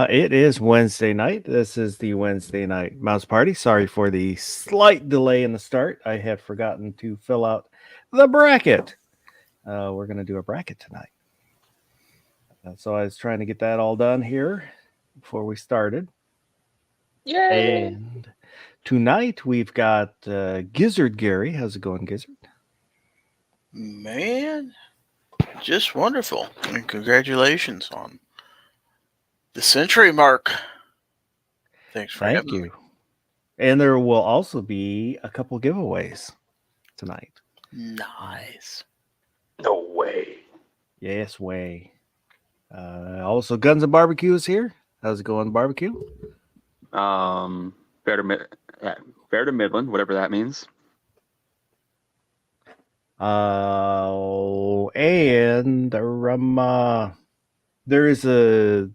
It is Wednesday night. This is the Wednesday night mouse party. Sorry for the slight delay in the start. I had forgotten to fill out the bracket. We're going to do a bracket tonight. So I was trying to get that all done here before we started. Yay! And tonight we've got Gizzard Gary. How's it going, Gizzard? Man, just wonderful. And congratulations on the century mark. Thanks for Thank having you. me. And there will also be a couple giveaways tonight. Nice. No way. Yes, way. Also, Guns and Barbecue is here. How's it going, Barbecue? Fair to Midland, whatever that means. And there is a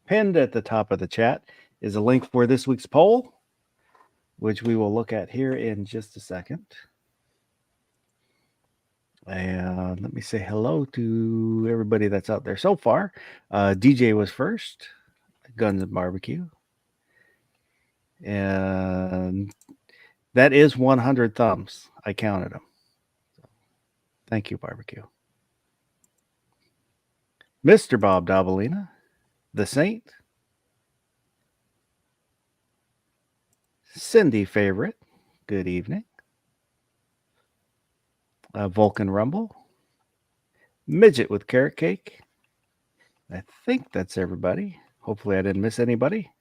pinned at the top of the chat is a link for this week's poll, which we will look at here in just a second. And let me say hello to everybody that's out there so far. DJ was first, Guns and Barbecue. And that is 100 thumbs. I counted them. Thank you, Barbecue. Mr. Bob Dabalina, the Saint, Cindy Favorite, good evening. Vulcan Rumble, Midget with Carrot Cake. I think that's everybody. Hopefully I didn't miss anybody.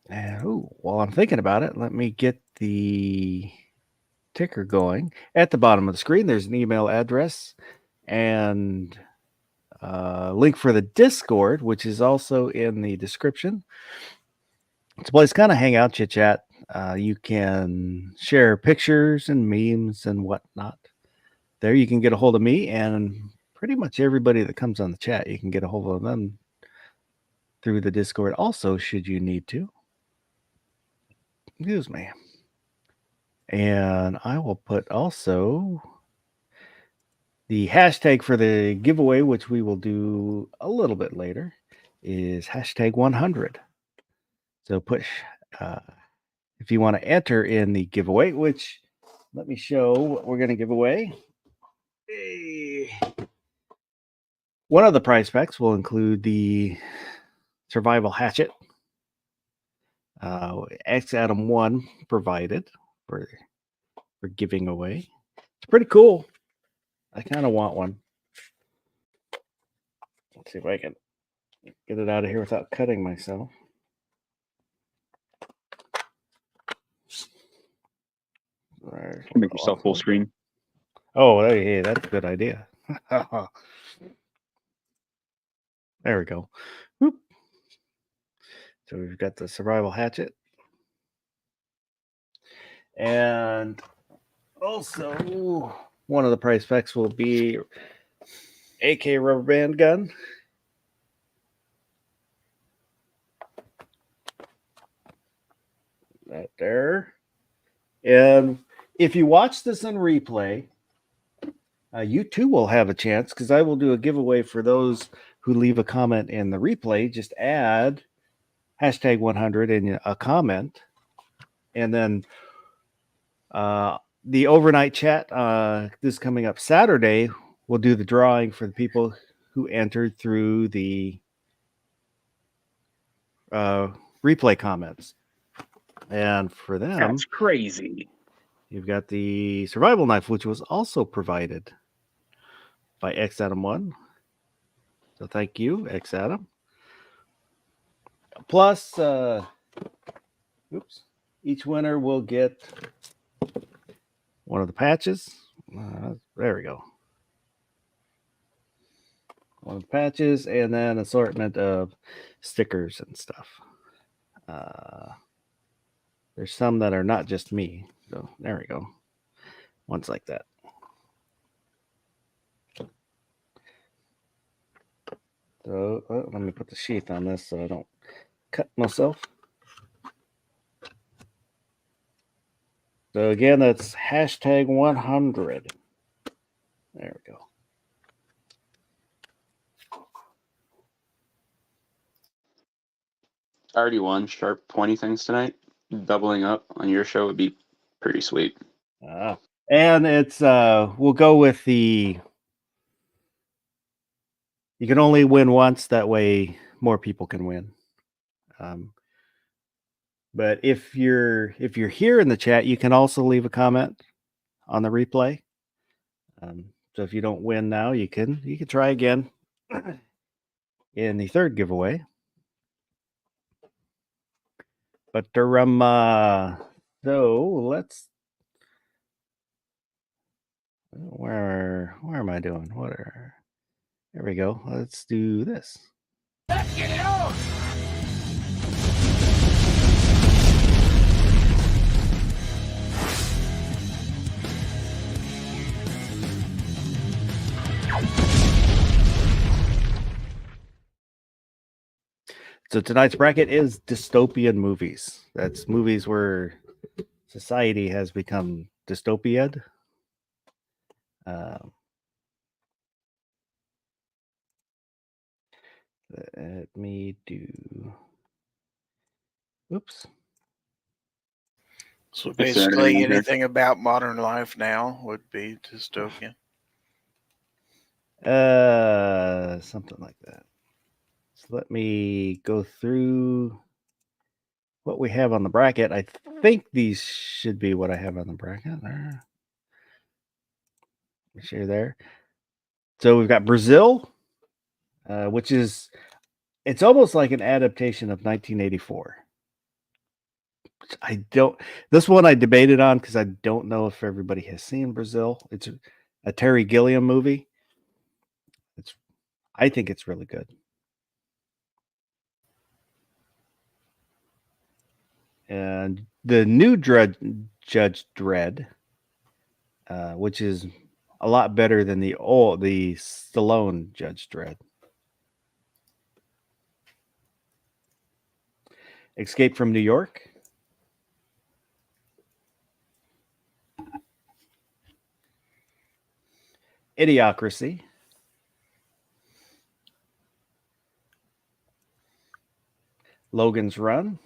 And while I'm thinking about it, let me get the ticker going. At the bottom of the screen, there's an email address and link for the Discord, which is also in the description. It's a place kind of hang out, chit chat. You can share pictures and memes and whatnot. There you can get a hold of me and pretty much everybody that comes on the chat. You can get a hold of them through the Discord also, should you need to. Excuse me. And I will put also the hashtag for the giveaway, which we will do a little bit later, is hashtag 100. So push if you want to enter in the giveaway, which let me show what we're going to give away. One of the prize packs will include the survival hatchet. X Adam 1 provided for giving away. It's pretty cool. I kind of want one. Let's see if I can get it out of here without cutting myself. Make yourself full screen. Oh, hey, that's a good idea. There we go. Whoop. So we've got the survival hatchet. And also, one of the prize packs will be AK rubber band gun. That there. And if you watch this in replay, you too will have a chance because I will do a giveaway for those who leave a comment in the replay. Just add hashtag 100 in a comment. And then the overnight chat, this coming up Saturday, we'll do the drawing for the people who entered through the replay comments. And for them, That's crazy. You've got the survival knife, which was also provided by X Adam 1. So thank you, X Adam. Plus, each winner will get one of the patches. There we go. One of the patches, and then assortment of stickers and stuff. There's some that are not just me. So there we go. One's like that. So let me put the sheath on this so I don't cut myself. So again, that's hashtag 100. There we go. I already won sharp 20 things tonight. Doubling up on your show would be pretty sweet. And it's we'll go with the you can only win once, that way more people can win. But if you're here in the chat, you can also leave a comment on the replay. So if you don't win now, you can try again in the third giveaway. But so let's where am I doing? There we go. Let's do this. Let's get it on! So tonight's bracket is dystopian movies. That's movies where society has become dystopiad. Let me do. Oops. So Is there basically, anything here? anything about modern life now would be dystopian. Something like that. So let me go through what we have on the bracket. I think these should be what I have on the bracket. There. Let me share there. So we've got Brazil, which is it's almost like an adaptation of 1984. This one I debated on because I don't know if everybody has seen Brazil. It's a Terry Gilliam movie. I think it's really good. And the new Judge Dredd, which is a lot better than the Stallone Judge Dredd. Escape from New York. Idiocracy. Logan's Run.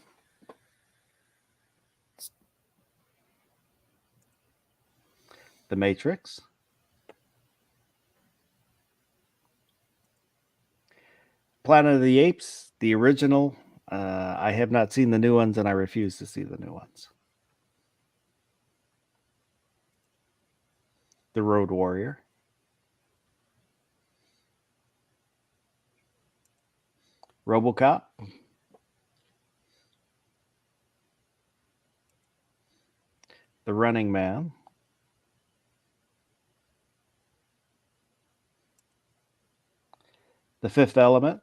The Matrix. Planet of the Apes, the original. I have not seen the new ones, and I refuse to see the new ones. The Road Warrior. RoboCop. The Running Man. The Fifth Element.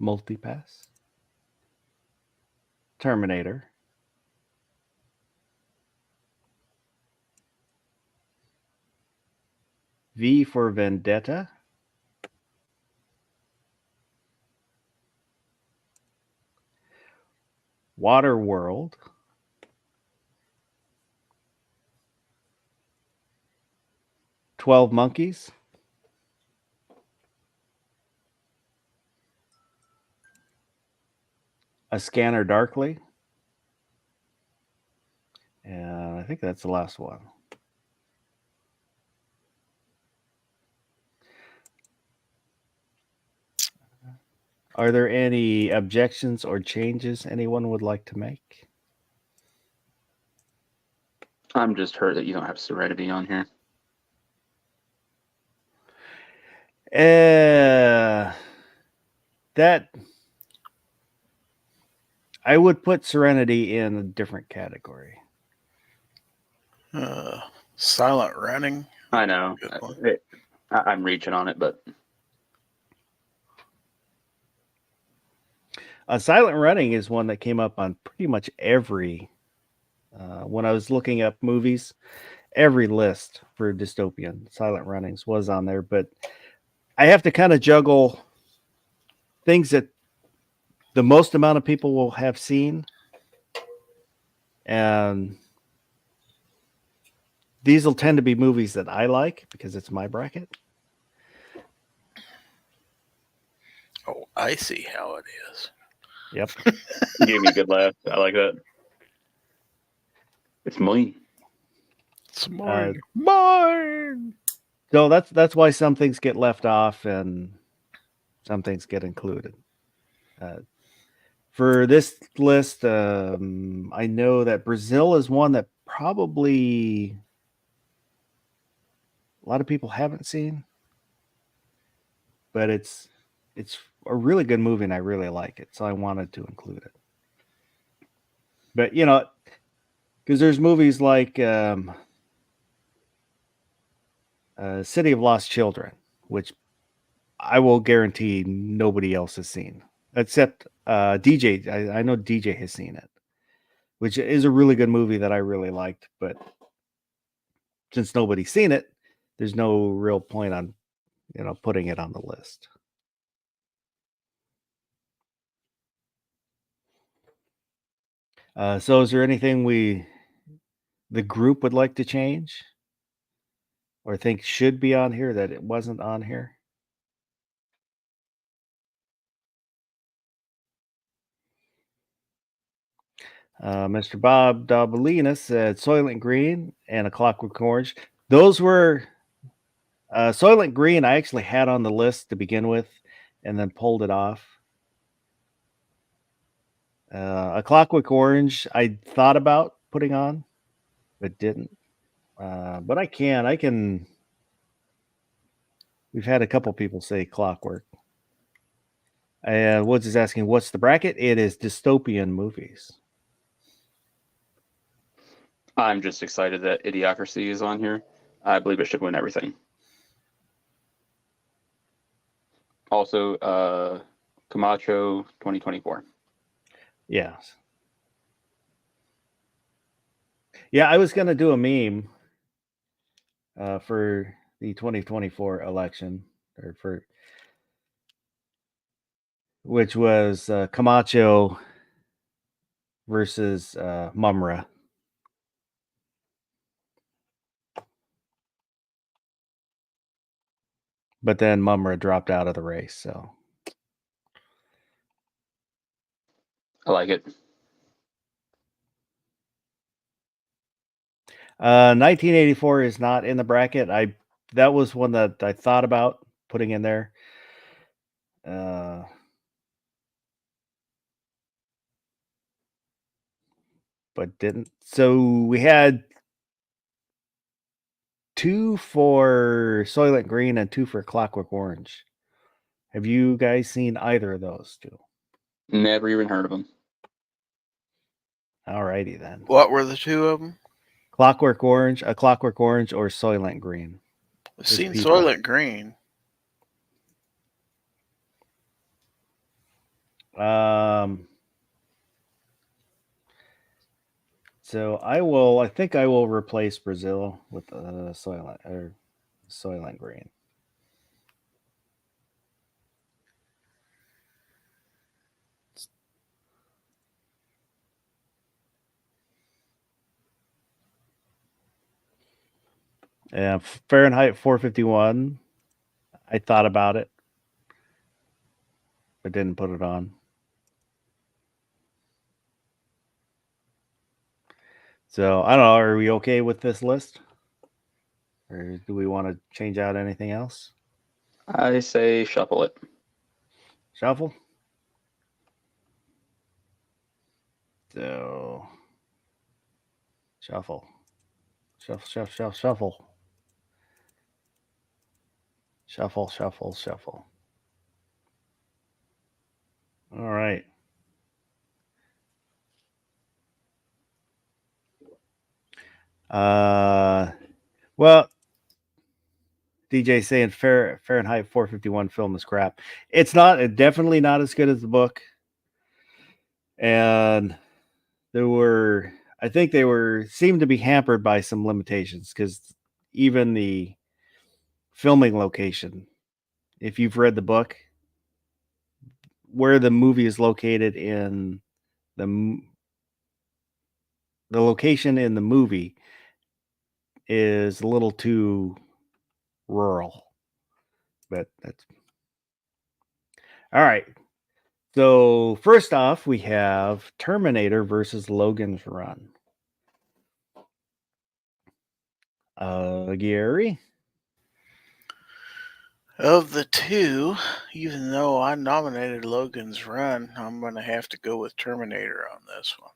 Multipass. Terminator. V for Vendetta. Waterworld. 12 Monkeys. A Scanner Darkly. And I think that's the last one. Are there any objections or changes anyone would like to make? I'm just hurt that you don't have Serenity on here. That I would put Serenity in a different category. Silent Running. I know. Good one. I'm reaching on it, but Silent Running is one that came up on pretty much every. When I was looking up movies, every list for dystopian Silent Runnings was on there, but I have to kind of juggle things that the most amount of people will have seen, and these will tend to be movies that I like because it's my bracket. Oh, I see how it is. Yep. You gave me a good laugh. I like that. It's mine. It's mine. Mine. So that's why some things get left off and some things get included. For this list, I know that Brazil is one that probably a lot of people haven't seen, but it's a really good movie and I really like it, so I wanted to include it. But because there's movies like City of Lost Children, which I will guarantee nobody else has seen except DJ. I know DJ has seen it, which is a really good movie that I really liked. But since nobody's seen it, there's no real point on putting it on the list. So is there anything the group would like to change or think should be on here that it wasn't on here? Mr. Bob Dabalina said Soylent Green and A Clockwork Orange. Those were Soylent Green I actually had on the list to begin with and then pulled it off. A Clockwork Orange I thought about putting on, but didn't. But I can. We've had a couple people say Clockwork. Woods is asking, what's the bracket? It is dystopian movies. I'm just excited that Idiocracy is on here. I believe it should win everything. Also, Camacho 2024. Yeah. Yeah, I was going to do a meme for the 2024 election, which was Camacho versus Mumra. But then Mumra dropped out of the race, so I like it. 1984 is not in the bracket. That was one that I thought about putting in there. But didn't. So we had 2 for Soylent Green and 2 for Clockwork Orange. Have you guys seen either of those two? Never even heard of them. All righty then. What were the two of them? A Clockwork Orange, or Soylent Green. I've seen people. Soylent Green. So I think I will replace Brazil with Soylent Green. Yeah, Fahrenheit 451. I thought about it, but didn't put it on. So I don't know. Are we okay with this list, or do we want to change out anything else? I say shuffle it. Shuffle. So shuffle. Shuffle. All right. Well, DJ saying Fahrenheit 451 film is crap. It's definitely not as good as the book. And I think they seemed to be hampered by some limitations because even the filming location, if you've read the book, where the movie is located in the location in the movie is a little too rural. But All right. So first off, we have Terminator versus Logan's Run. Gary. Of the two, even though I nominated Logan's Run, I'm going to have to go with Terminator on this one.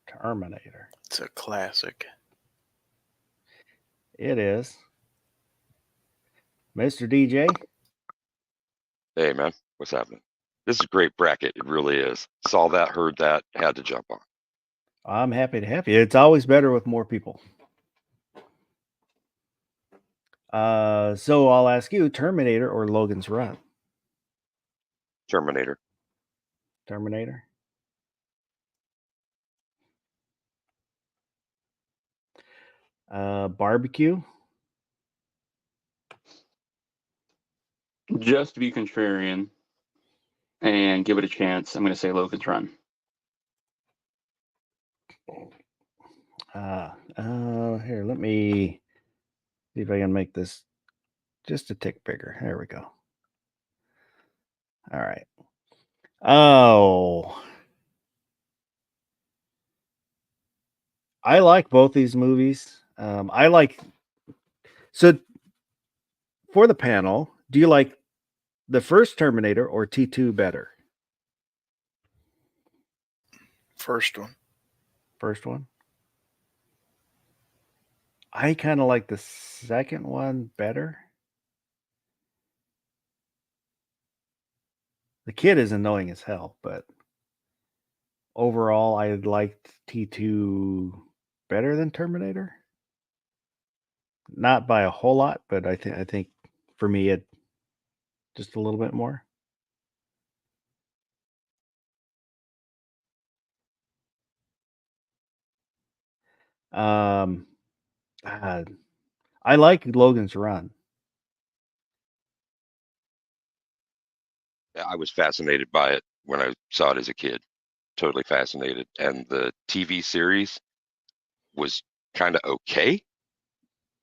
Terminator. It's a classic. It is. Mr. DJ. Hey, man, what's happening? This is a great bracket. It really is. Saw that, heard that, had to jump on. I'm happy to have you. It's always better with more people. So I'll ask you, Terminator or Logan's Run? Terminator. Terminator. Barbecue. Just to be contrarian and give it a chance, I'm going to say Logan's Run. Here, let me see if I can make this just a tick bigger. There we go. All right. Oh, I like both these movies. So for the panel, do you like the first Terminator or T2 better? First one. First one. I kind of like the second one better. The kid is annoying as hell, but overall, I liked T2 better than Terminator. Not by a whole lot, but I think for me it just a little bit more. I like Logan's Run. I was fascinated by it when I saw it as a kid. Totally fascinated. And the TV series was kind of okay.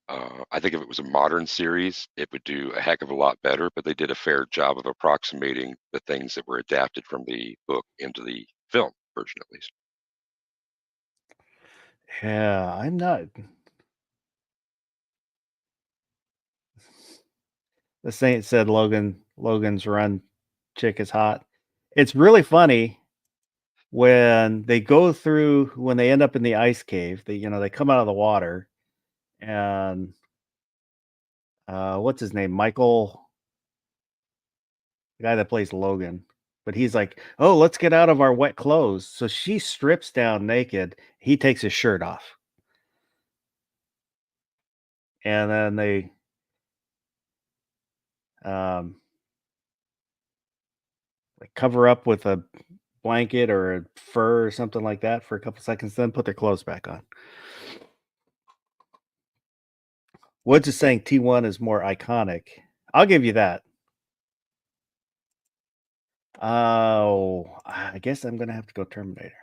I think if it was a modern series, it would do a heck of a lot better, but they did a fair job of approximating the things that were adapted from the book into the film version, at least. Yeah, I'm not. The Saint said Logan's Run chick is hot. It's really funny when they end up in the ice cave. They come out of the water, and what's his name? Michael, the guy that plays Logan. But he's like, "Oh, let's get out of our wet clothes." So she strips down naked. He takes his shirt off. And then they like cover up with a blanket or a fur or something like that for a couple seconds, then put their clothes back on. Woods is saying T1 is more iconic. I'll give you that. Oh, I guess I'm gonna have to go Terminator.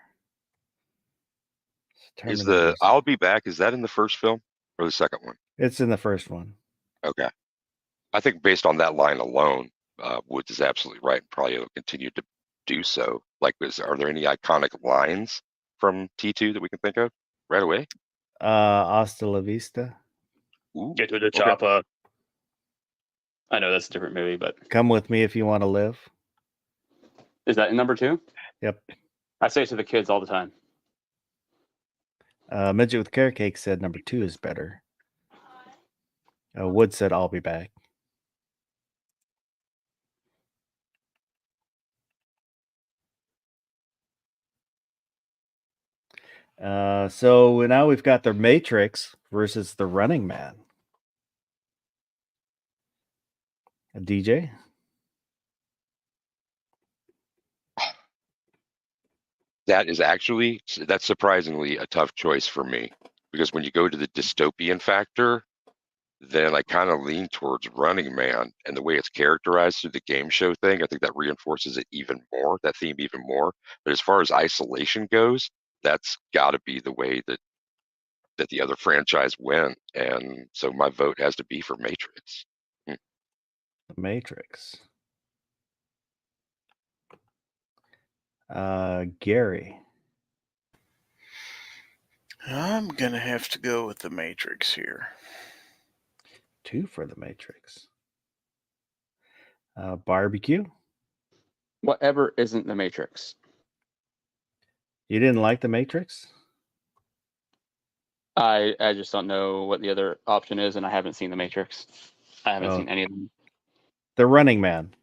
Is the I'll Be Back, is that in the first film or the second one? It's in the first one. Okay. I think based on that line alone, Woods is absolutely right. And probably will continue to do so. Like, are there any iconic lines from T2 that we can think of right away? Hasta la vista. Ooh, Get to the okay. chopper. I know that's a different movie, but Come with me if you want to live. is that in number 2? Yep. I say it to the kids all the time. Midget with Carrot Cake said number 2 is better. Wood said I'll Be Back. So now we've got the Matrix versus the Running Man. A DJ? That's surprisingly a tough choice for me, because when you go to the dystopian factor, then I kind of lean towards Running Man, and the way it's characterized through the game show thing, I think that reinforces it even more, that theme even more. But as far as isolation goes, that's got to be the way that the other franchise went, and so my vote has to be for Matrix. The Matrix. Gary. I'm gonna have to go with the Matrix here. 2 for The Matrix. Barbecue. Whatever isn't the Matrix. You didn't like The Matrix? I just don't know what the other option is, and I haven't seen the Matrix. I haven't Oh. seen any of them. The Running Man.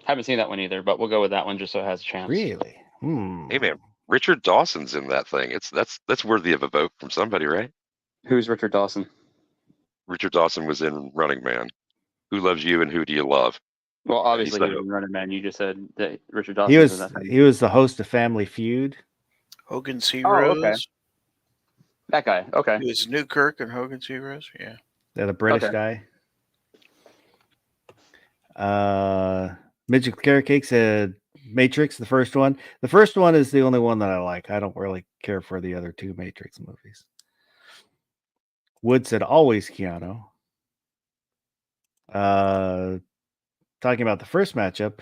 Haven't seen that one either, but we'll go with that one just so it has a chance. Really? Hey man, Richard Dawson's in that thing. That's worthy of a vote from somebody, right? Who's Richard Dawson? Richard Dawson was in Running Man. Who loves you and who do you love? Well, obviously the he was in Running Man. You just said that Richard He Dawson was in that thing. he was the host of Family Feud. Hogan's Oh, Heroes. okay. That guy. Okay. He was Newkirk and Hogan's Heroes. Yeah. The British Okay. guy. Midget Carrot Cake said Matrix, the first one. The first one is the only one that I like. I don't really care for the other 2 Matrix movies. Wood said always Keanu. Talking about the first matchup,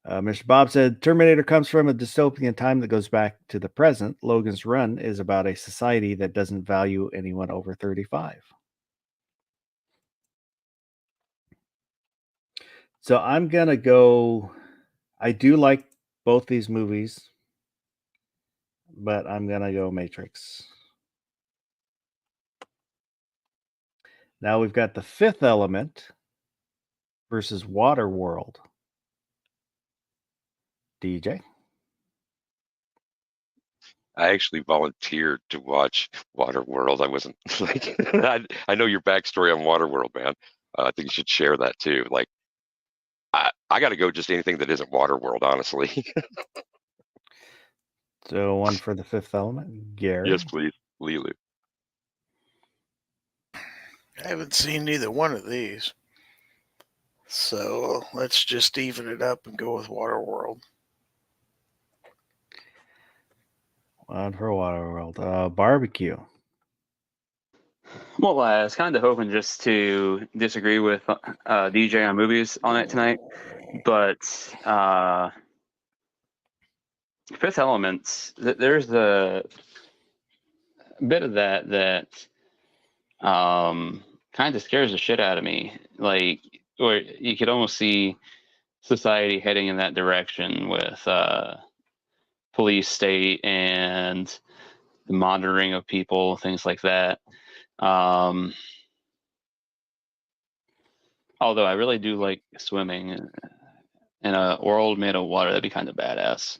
Mr. Bob said Terminator comes from a dystopian time that goes back to the present. Logan's Run is about a society that doesn't value anyone over 35. So I'm going to go. I do like both these movies, but I'm going to go Matrix. Now we've got The Fifth Element versus Waterworld. DJ? I actually volunteered to watch Waterworld. I wasn't like I know your backstory on Waterworld, man. I think you should share that too. Like I got to go just anything that isn't Waterworld, honestly. So 1 for The Fifth Element. Gary? Yes, please, Lilu. I haven't seen neither one of these. So let's just even it up and go with Waterworld. 1 for Waterworld. Barbecue. Well, I was kind of hoping just to disagree with DJ on movies on it tonight, but Fifth Element, there's a bit of that kind of scares the shit out of me. Like, or you could almost see society heading in that direction with police state and the monitoring of people, things like that. Although I really do like swimming in a world made of water, that'd be kind of badass.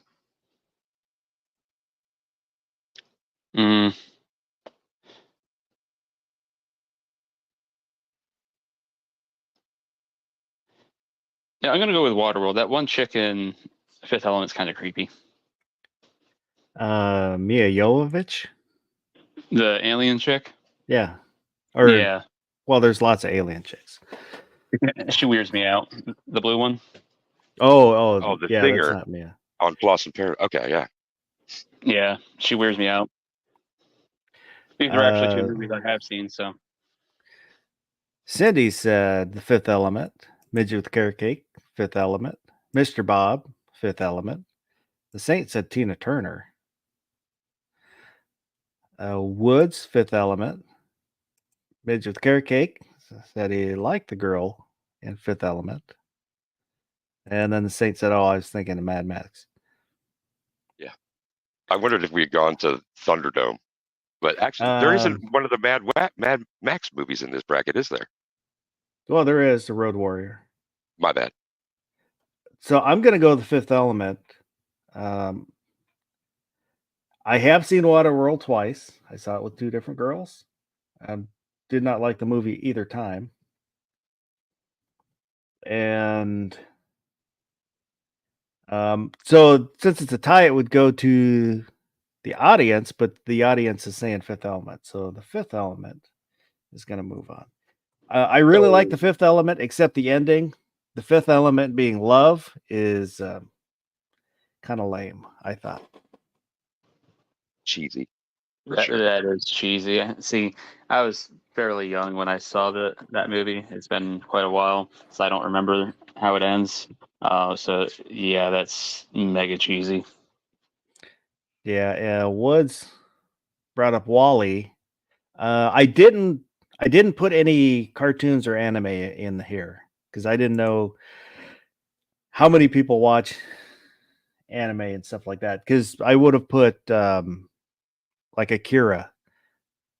Yeah, I'm gonna go with Waterworld. That one chick in Fifth Element's kind of creepy. Mia Jovovich? The alien chick. Yeah. Or Yeah, well, there's lots of alien chicks. she weirds me out. The blue one. Oh, Oh, the yeah, singer. that's not Mia. On Blossom Paradise. Okay, yeah. Yeah, she weirds me out. These are actually 2 Uh, movies I have seen. So Cindy said The Fifth Element. Midget with Carrot Cake, Fifth Element. Mr. Bob, Fifth Element. The Saint said Tina Turner. Woods, Fifth Element. Midget with Carrot Cake said he liked the girl in Fifth Element. And then the Saint said, "Oh, I was thinking of Mad Max." I wondered if we had gone to Thunderdome, but actually, there isn't one of the Mad Max movies in this bracket, is there? Well, there is The Road Warrior. My bad. So I'm going to go The Fifth Element. I have seen Waterworld twice. I saw it with 2 different girls. Did not like the movie either time. And so since it's a tie, it would go to the audience, but the audience is saying Fifth Element. So the Fifth Element is going to move on. I really like the Fifth Element, except the ending. The Fifth Element being love is kind of lame, I thought. Cheesy. for That, sure. that is cheesy. See, I was fairly young when I saw that movie. It's been quite a while, so I don't remember how it ends. So yeah, that's mega cheesy. Yeah, Woods brought up Wally. I didn't put any cartoons or anime in here because I didn't know how many people watch anime and stuff like that. Because I would have put like Akira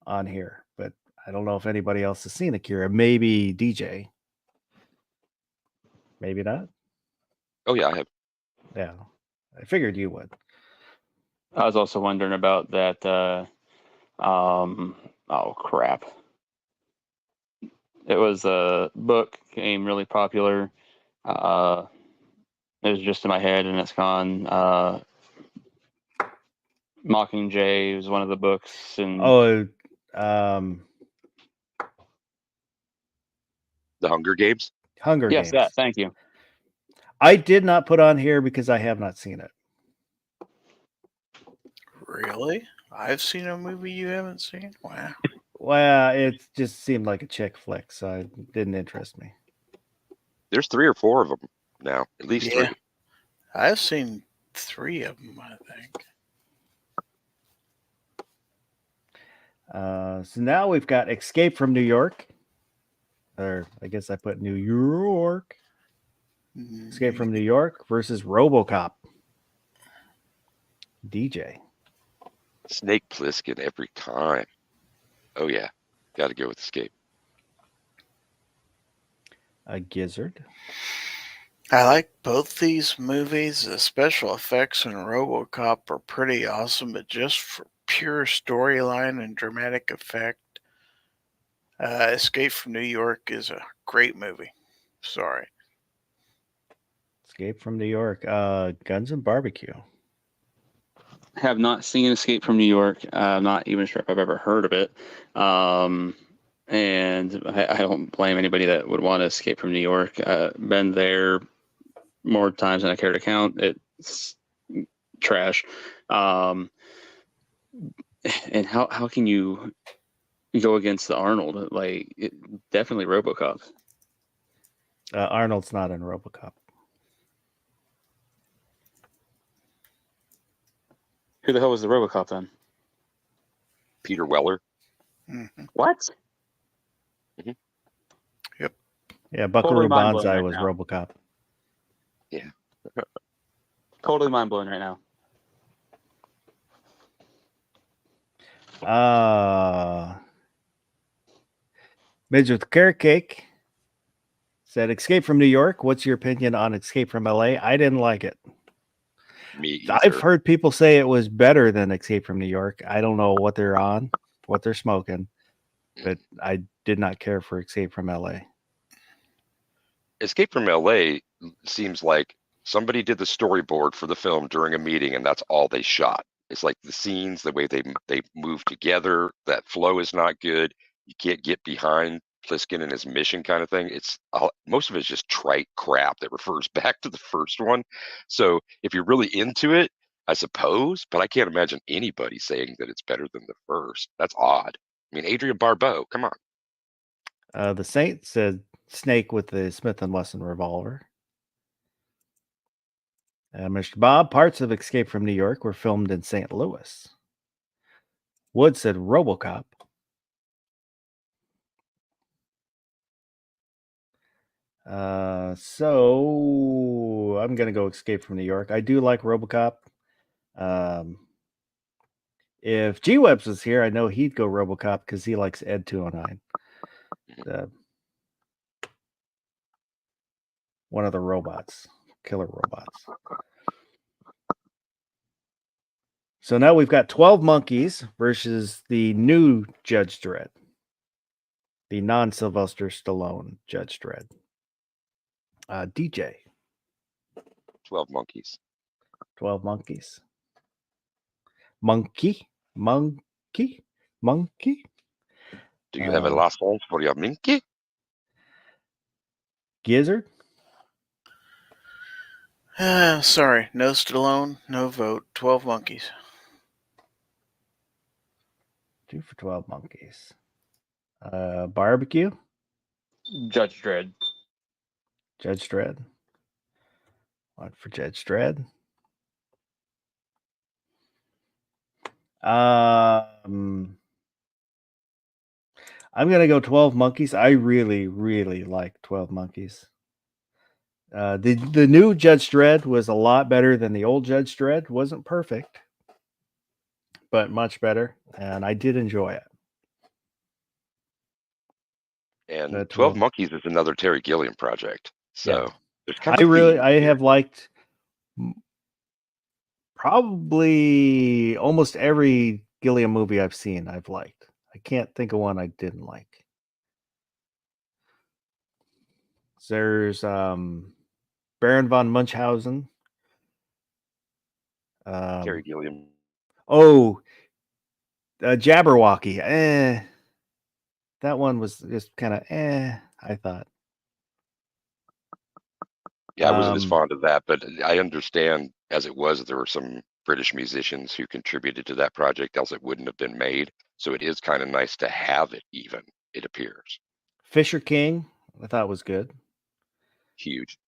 on here, but I don't know if anybody else has seen Akira. Maybe DJ. Maybe not. Oh yeah, I have. Yeah, I figured you would. I was also wondering about that. Oh crap! It was a book, became really popular. Uh, it was just in my head, and it's gone. Mockingjay was one of the books, and Oh, The Hunger Games. Hunger yes, Games. that. Thank you. I did not put on here because I have not seen it. Really? I've seen a movie you haven't seen? Wow. Well, it just seemed like a chick flick, so it didn't interest me. There's 3 or 4 of them now, at least Yeah. 3. I've seen 3 of them, I think. So now we've got Escape from New York. Or I guess I put New York. Escape from New York versus RoboCop. DJ. Snake Plissken every time. Oh yeah, got to go with Escape. A Gizzard. I like both these movies. The special effects in RoboCop are pretty awesome, but just for pure storyline and dramatic effect, Escape from New York is a great movie. Sorry. Escape from New York. Guns and Barbecue. Have not seen Escape from New York. I'm not even sure if I've ever heard of it. And I don't blame anybody that would want to escape from New York. Been there more times than I care to count. It's trash. And how can you go against the Arnold? Like, definitely RoboCop. Arnold's not in RoboCop. Who the hell was the RoboCop then? Peter Weller. Mm-hmm. What? Yeah, Buckaroo Totally mind-blowing Banzai right was now. RoboCop. Totally mind blowing right now. Midge with Carrot Cake said Escape from New York. What's your opinion on Escape from LA? I didn't like it. Me I've either. heard people say it was better than Escape from New York. I don't know what they're on, what they're smoking, but I did not care for Escape from LA. Escape from LA seems like somebody did the storyboard for the film during a meeting, and that's all they shot. It's like the scenes, the way they move together, that flow is not good. You can't get behind Pliskin and his mission, kind of thing. It's most of it's just trite crap that refers back to the first one. So if you're really into it, I suppose, but I can't imagine anybody saying that it's better than the first. That's odd. I mean, Adrian Barbeau, come on. The Saint said Snake with the Smith & Wesson revolver. Mr. Bob, parts of Escape from New York were filmed in St. Louis. Wood said RoboCop. So I'm going to go Escape from New York. I do like RoboCop. If G-Webs was here, I know he'd go RoboCop because he likes Ed 209. One of the robots, killer robots. So now we've got 12 Monkeys versus the new Judge Dredd, the non-Sylvester Stallone Judge Dredd. DJ. 12 Monkeys. 12 Monkeys. Monkey. Do you have a last one for your Minky? Gizzard. Sorry, no Stallone, no vote. 12 Monkeys. 2 for 12 monkeys. Barbecue, Judge Dredd. Judge Dredd. 1 for Judge Dredd. I'm gonna go 12 Monkeys. I really, really like 12 Monkeys. The new Judge Dredd was a lot better than the old Judge Dredd. Wasn't perfect, but much better, and I did enjoy it. And That 12 will- Monkeys is another Terry Gilliam project. So Yeah. there's kind of I themes here. have liked probably almost every Gilliam movie I've seen. I've liked. I can't think of one I didn't like. There's Baron von Munchausen. Terry Gilliam. Jabberwocky. That one was just kind of I thought. Yeah, I wasn't as Um, fond of that, but I understand as it was, there were some British musicians who contributed to that project, else it wouldn't have been made. So it is kind of nice to have it even, it appears. Fisher King, I thought was good. Huge.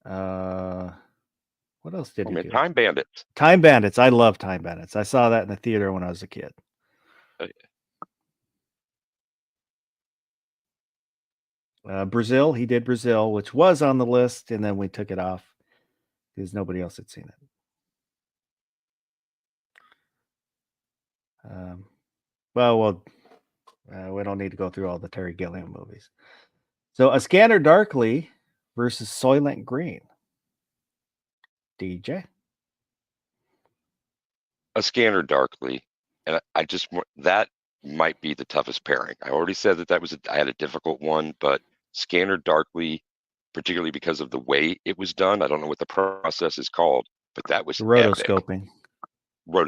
What else did Oh he man, do? Time Bandits. Time Bandits. I love Time Bandits. I saw that in the theater when I was a kid. Oh, Brazil, he did Brazil, which was on the list, and then we took it off because nobody else had seen it. We don't need to go through all the Terry Gilliam movies. So, A Scanner Darkly versus Soylent Green. DJ. A Scanner Darkly, and that might be the toughest pairing. I already said that I had a difficult one, but Scanner Darkly, particularly because of the way it was done, I don't know what the process is called, but that was epic. Rotoscoping.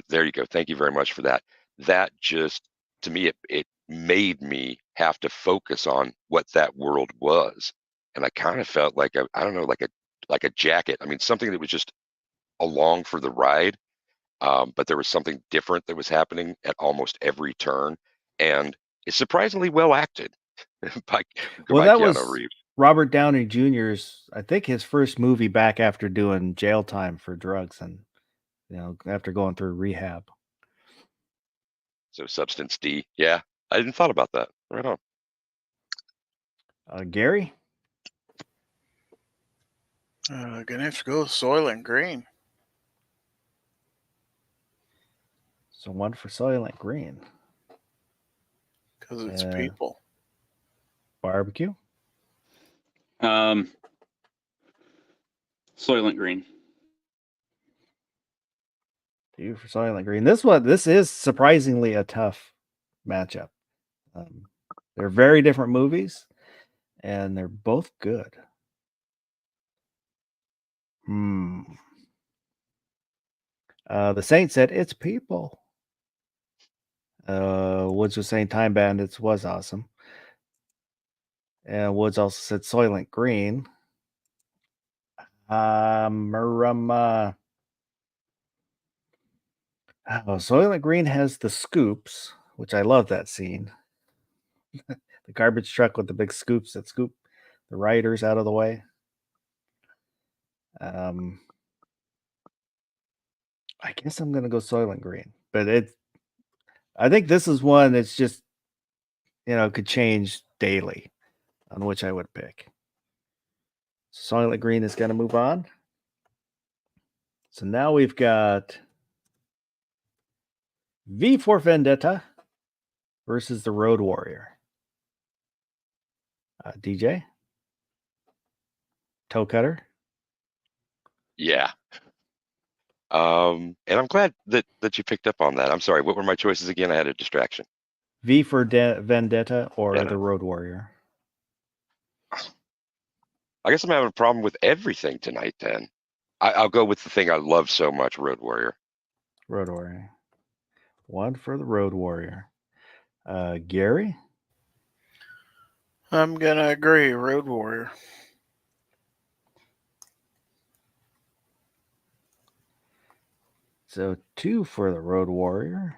There you go. Thank you very much for that. That just, to me, it made me have to focus on what that world was, and I kind of felt like I don't know, like a jacket. I mean, something that was just along for the ride. But there was something different that was happening at almost every turn, and it's surprisingly well acted by That Keanu was Reeves. Robert Downey Jr.'s, I think, his first movie back after doing jail time for drugs and after going through rehab. So Substance D, yeah, I didn't thought about that. Right on. Gary. Gonna have to go with Soylent Green. So 1 for Soylent Green. Because it's people. Barbecue. Soylent Green. 2 for Soylent Green. This is surprisingly a tough matchup. They're very different movies, and they're both good. The Saint said it's people. Woods was saying Time Bandits was awesome. And Woods also said Soylent Green. Soylent Green has the scoops, which I love that scene. The garbage truck with the big scoops that scoop the riders out of the way. I guess I'm gonna go Soylent Green, but I think this is one that's just could change daily on which I would pick. Soylent Green is gonna move on. So now we've got V for Vendetta versus the Road Warrior. DJ? Toe Cutter? Yeah. And I'm glad that you picked up on that. I'm sorry. What were my choices again? I had a distraction. V for Vendetta or the Road Warrior? I guess I'm having a problem with everything tonight then. I'll go with the thing I love so much, Road Warrior. Road Warrior. 1 for the Road Warrior. Gary? I'm gonna agree, Road Warrior. So 2 for the Road Warrior.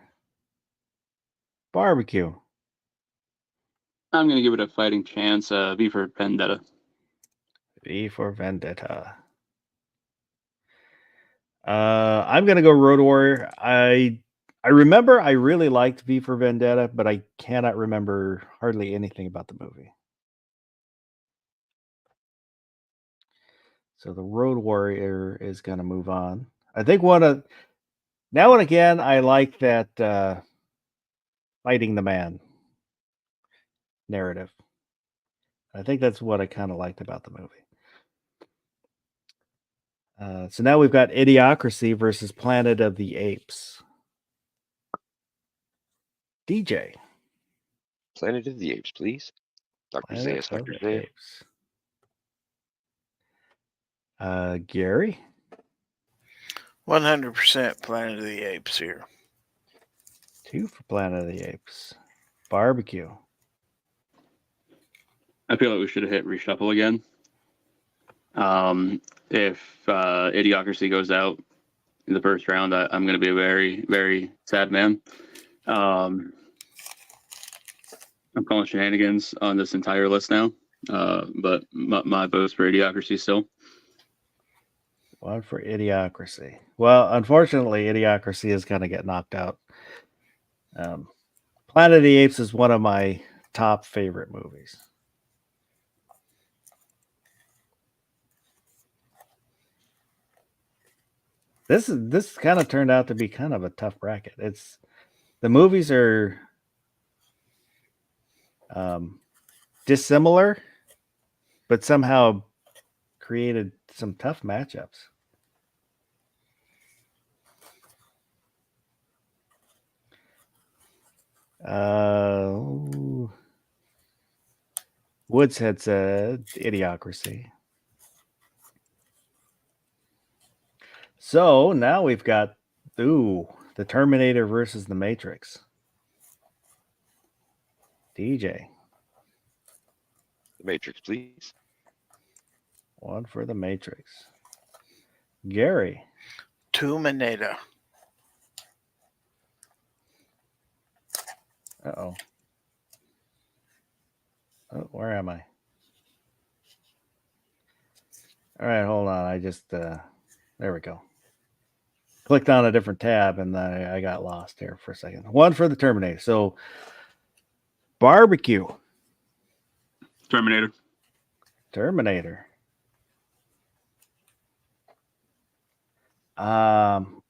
Barbecue. I'm gonna give it a fighting chance. V for Vendetta. V for Vendetta. I'm gonna go Road Warrior. I remember I really liked V for Vendetta, but I cannot remember hardly anything about the movie. So the Road Warrior is gonna move on. I think now and again I like that fighting the man narrative. I think that's what I kind of liked about the movie. So now we've got Idiocracy versus Planet of the Apes. DJ. Planet of the Apes, please. Dr. Planet Zayas, of Dr. the Zayas. Apes. Gary. 100% Planet of the Apes here. 2 for Planet of the Apes. Barbecue. I feel like we should have hit reshuffle again. If Idiocracy goes out in the first round, I'm going to be a very, very sad man. I'm calling shenanigans on this entire list now, but my vote's for Idiocracy still. 1 for Idiocracy. Well, unfortunately, Idiocracy is going to get knocked out. Planet of the Apes is one of my top favorite movies. This kind of turned out to be kind of a tough bracket. The movies are dissimilar, but somehow created some tough matchups. Woods had said Idiocracy. So now we've got the Terminator versus the Matrix. DJ. The Matrix, please. 1 for the Matrix. Gary. Terminator. Uh-oh. Oh, where am I? All right, hold on. I just there we go. Clicked on a different tab and I got lost here for a second. 1 for the Terminator. So Barbecue. Terminator. Terminator. I'm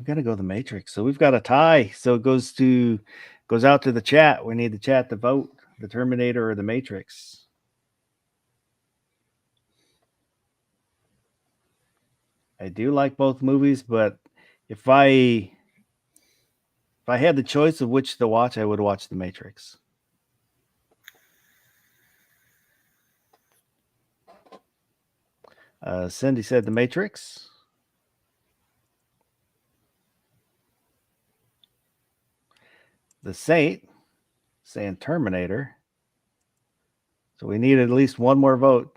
gonna go the Matrix. So we've got a tie. So it goes out to the chat. We need the chat to vote the Terminator or the Matrix. I do like both movies, but if I had the choice of which to watch, I would watch the Matrix. Cindy said the Matrix. The Saint saying Terminator. So we need at least one more vote.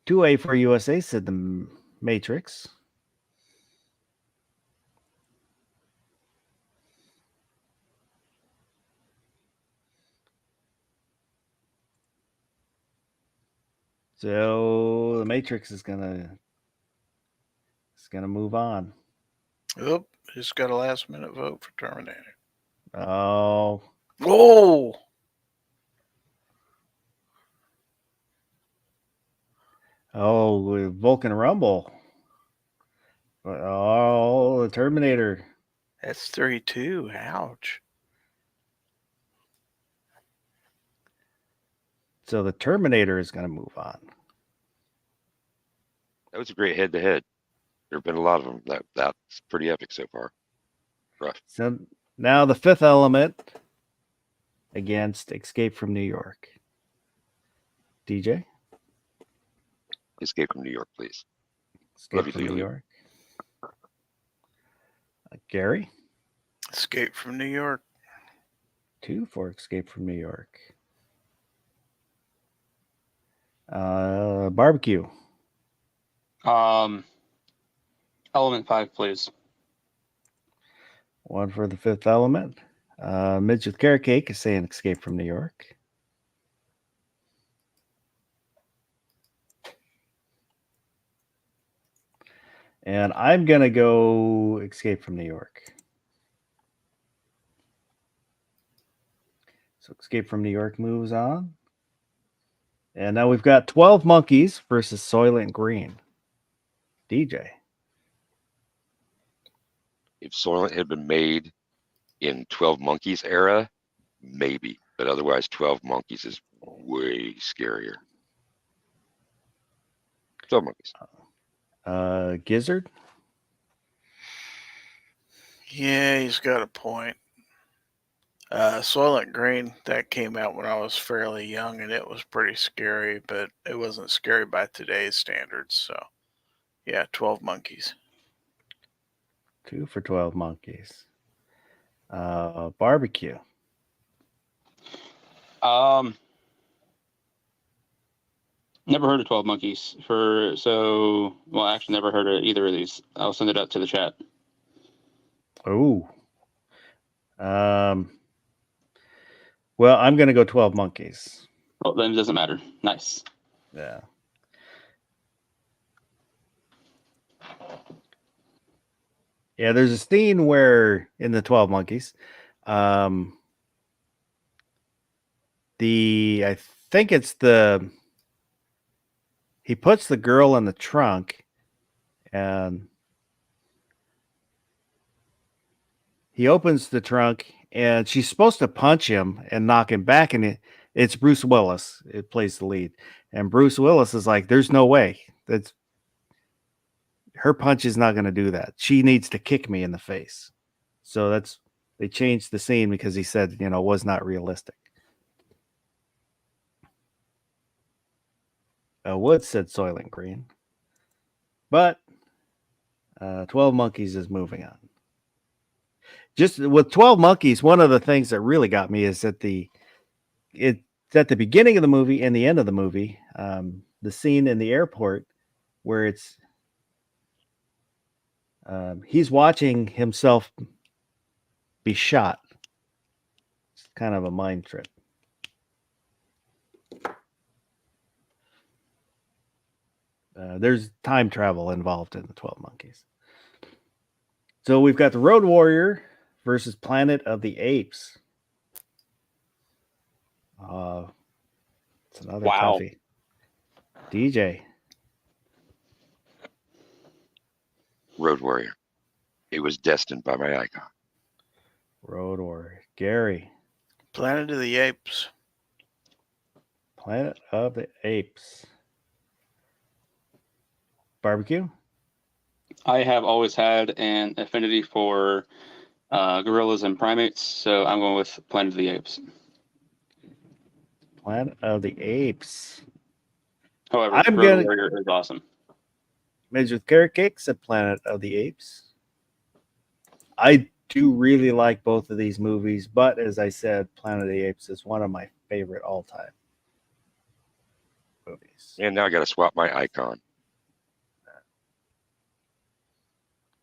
2A for USA said the Matrix. So the Matrix is gonna move on. Oop, just got a last minute vote for Terminator. Oh. Whoa! Oh, Vulcan Rumble. Oh, the Terminator. That's 3-2. Ouch. So the Terminator is going to move on. That was a great head-to-head. There have been a lot of them. That's pretty epic so far. Rough. So now the Fifth Element against Escape from New York. DJ? Escape from New York, please. Escape Love you from dearly. New York. Gary? Escape from New York. 2 for Escape from New York. Barbecue. Element 5, please. One for The Fifth Element. Midge with Carrot Cake is saying Escape from New York. And I'm going to go Escape from New York. So Escape from New York moves on. And now we've got 12 Monkeys versus Soylent Green. DJ. If Soylent had been made in 12 Monkeys era, maybe. But otherwise, 12 Monkeys is way scarier. 12 Monkeys. Gizzard. Yeah, he's got a point. Soylent Green, that came out when I was fairly young, and it was pretty scary, but it wasn't scary by today's standards. So, yeah, 12 Monkeys. 2 for 12 Monkeys. Barbecue. Never heard of 12 Monkeys. Actually, never heard of either of these. I'll send it up to the chat. Oh. Well, I'm going to go 12 Monkeys. Well, then it doesn't matter. Nice. Yeah. Yeah, there's a scene where in the 12 Monkeys, I think it's he puts the girl in the trunk and he opens the trunk and she's supposed to punch him and knock him back, and it's Bruce Willis. It plays the lead. And Bruce Willis is like, there's no way. Her punch is not going to do that. She needs to kick me in the face. So they changed the scene because he said, it was not realistic. Wood said Soylent Green. But 12 Monkeys is moving on. Just with 12 Monkeys, one of the things that really got me is at the beginning of the movie and the end of the movie, the scene in the airport where it's he's watching himself be shot. It's kind of a mind trip. There's time travel involved in the 12 Monkeys. So we've got the Road Warrior versus Planet of the Apes. It's another toughie. DJ. Road Warrior. It was destined by my icon. Road Warrior. Gary. Planet of the Apes. Planet of the Apes. Barbecue. I have always had an affinity for gorillas and primates, so I'm going with Planet of the Apes. Planet of the Apes. However, I'm Road gonna- Warrior is awesome. Midge with Carrot Cake said Planet of the Apes. I do really like both of these movies, but as I said, Planet of the Apes is one of my favorite all-time movies. And now I got to swap my icon.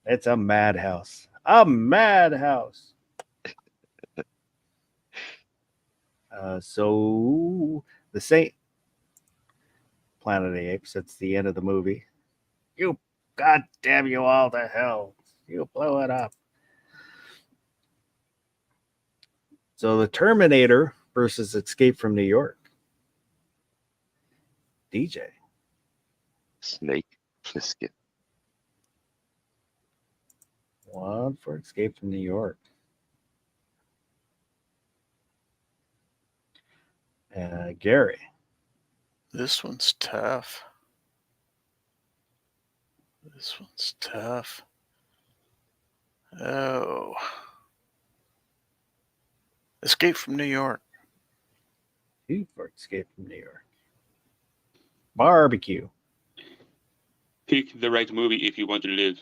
It's a madhouse. A madhouse. So the Saint Planet of the Apes, it's the end of the movie. You, God damn you all to hell. You blew it up. So the Terminator versus Escape from New York. DJ. Snake Plissken. One for Escape from New York. Gary. This one's tough. Oh. Escape from New York. 2 for Escape from New York. Barbecue. Pick the right movie if you want to live.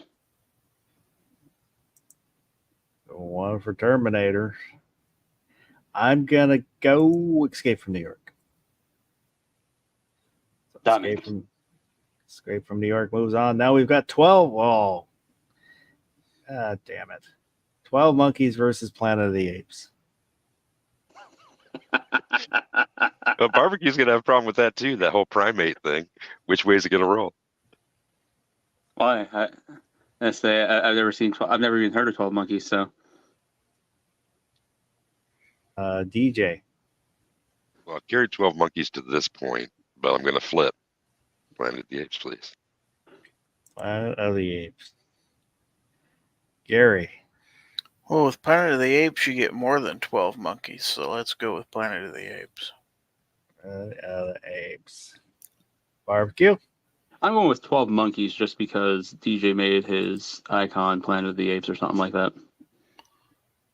1 for Terminator. I'm going to go Escape from New York. Damn it. Escape from New York moves on. Now we've got 12. Oh. God damn it. 12 Monkeys versus Planet of the Apes. But barbecue's gonna have a problem with that too. That whole primate thing. Which way is it gonna roll? Why? I've never seen. I've never even heard of 12 Monkeys. So DJ. Well, I've carried 12 Monkeys to this point, but I'm gonna flip. Planet of the Apes, please. Planet of the Apes. Gary. Well, with Planet of the Apes, you get more than 12 monkeys, so let's go with Planet of the Apes. Planet of the Apes. Barbecue. I'm going with 12 Monkeys just because DJ made his icon Planet of the Apes or something like that.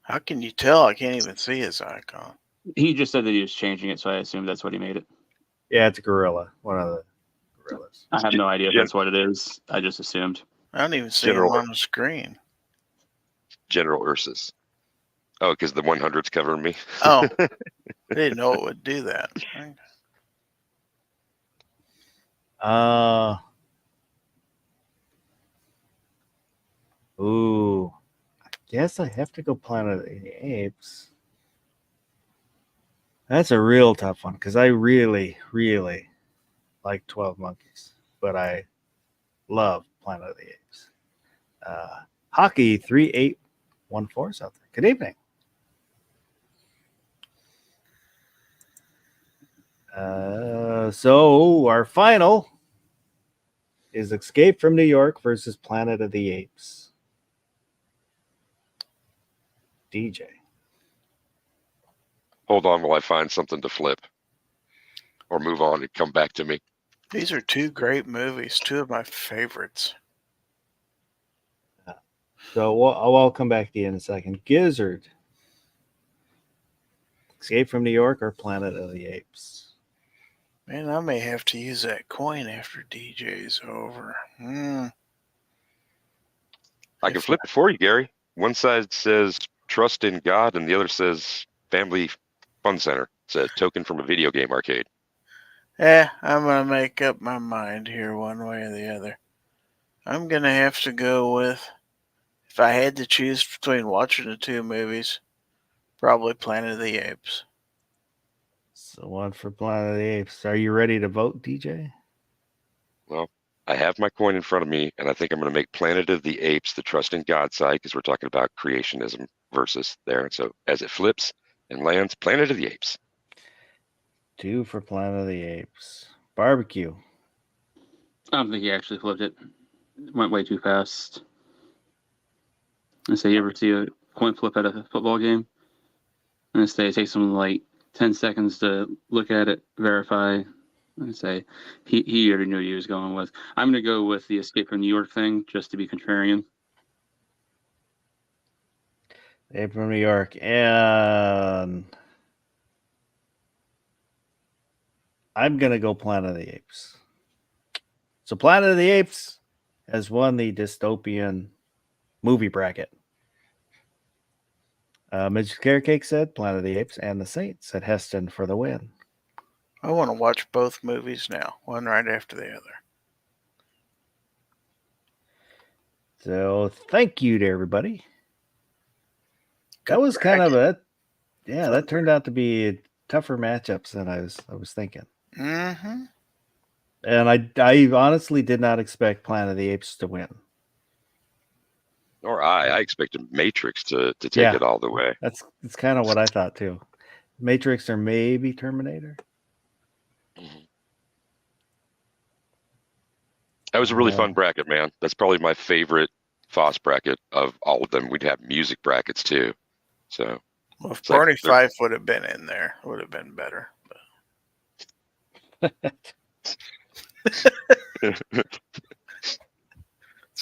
How can you tell? I can't even see his icon. He just said that he was changing it, so I assume that's what he made it. Yeah, it's a gorilla. One of the gorillas. I have no idea if that's what it is. I just assumed. I don't even see General- him on the screen. General Ursus. Oh, because the 100's covering me. Oh, I didn't know it would do that. Ooh. I guess I have to go Planet of the Apes. That's a real tough one because I really, really like 12 Monkeys, but I love Planet of the Apes. Hockey 3814 is out there. Good evening. So our final is Escape from New York versus Planet of the Apes. DJ. Hold on while I find something to flip. Or move on and come back to me. These are two great movies, two of my favorites. So I'll come back to you in a second. Gizzard. Escape from New York or Planet of the Apes? Man, I may have to use that coin after DJ's over. I can flip it for you, Gary. One side says trust in God, and the other says Family Fun Center. It's a token from a video game arcade. I'm going to make up my mind here one way or the other. I'm going to have to go with, if I had to choose between watching the two movies, probably Planet of the Apes. So one for Planet of the Apes. Are you ready to vote, DJ? Well, I have my coin in front of me, and I think I'm going to make Planet of the Apes the trust in God side because we're talking about creationism versus there. So as it flips and lands, Planet of the Apes. 2 for Planet of the Apes. Barbecue. I don't think he actually flipped it. It went way too fast. I say, you ever see a coin flip at a football game? And I say it takes him like 10 seconds to look at it, verify. I say he already knew what he was going with. I'm going to go with the Escape from New York thing just to be contrarian. Escape from New York. And I'm going to go Planet of the Apes. So Planet of the Apes has won the dystopian movie bracket. Midget Carrot Cake said Planet of the Apes, and the Saints said Heston for the win. I want to watch both movies now, one right after the other. So thank you to everybody. That was kind of that turned out to be tougher matchups than I was thinking. Mm-hmm. And I honestly did not expect Planet of the Apes to win. Or I expected Matrix to take it all the way. That's kind of what I thought too. Matrix or maybe Terminator. That was a really fun bracket, man. That's probably my favorite FOSS bracket of all of them. We'd have music brackets too. So, well, if Barney Fife would have been in there, it would have been better. It's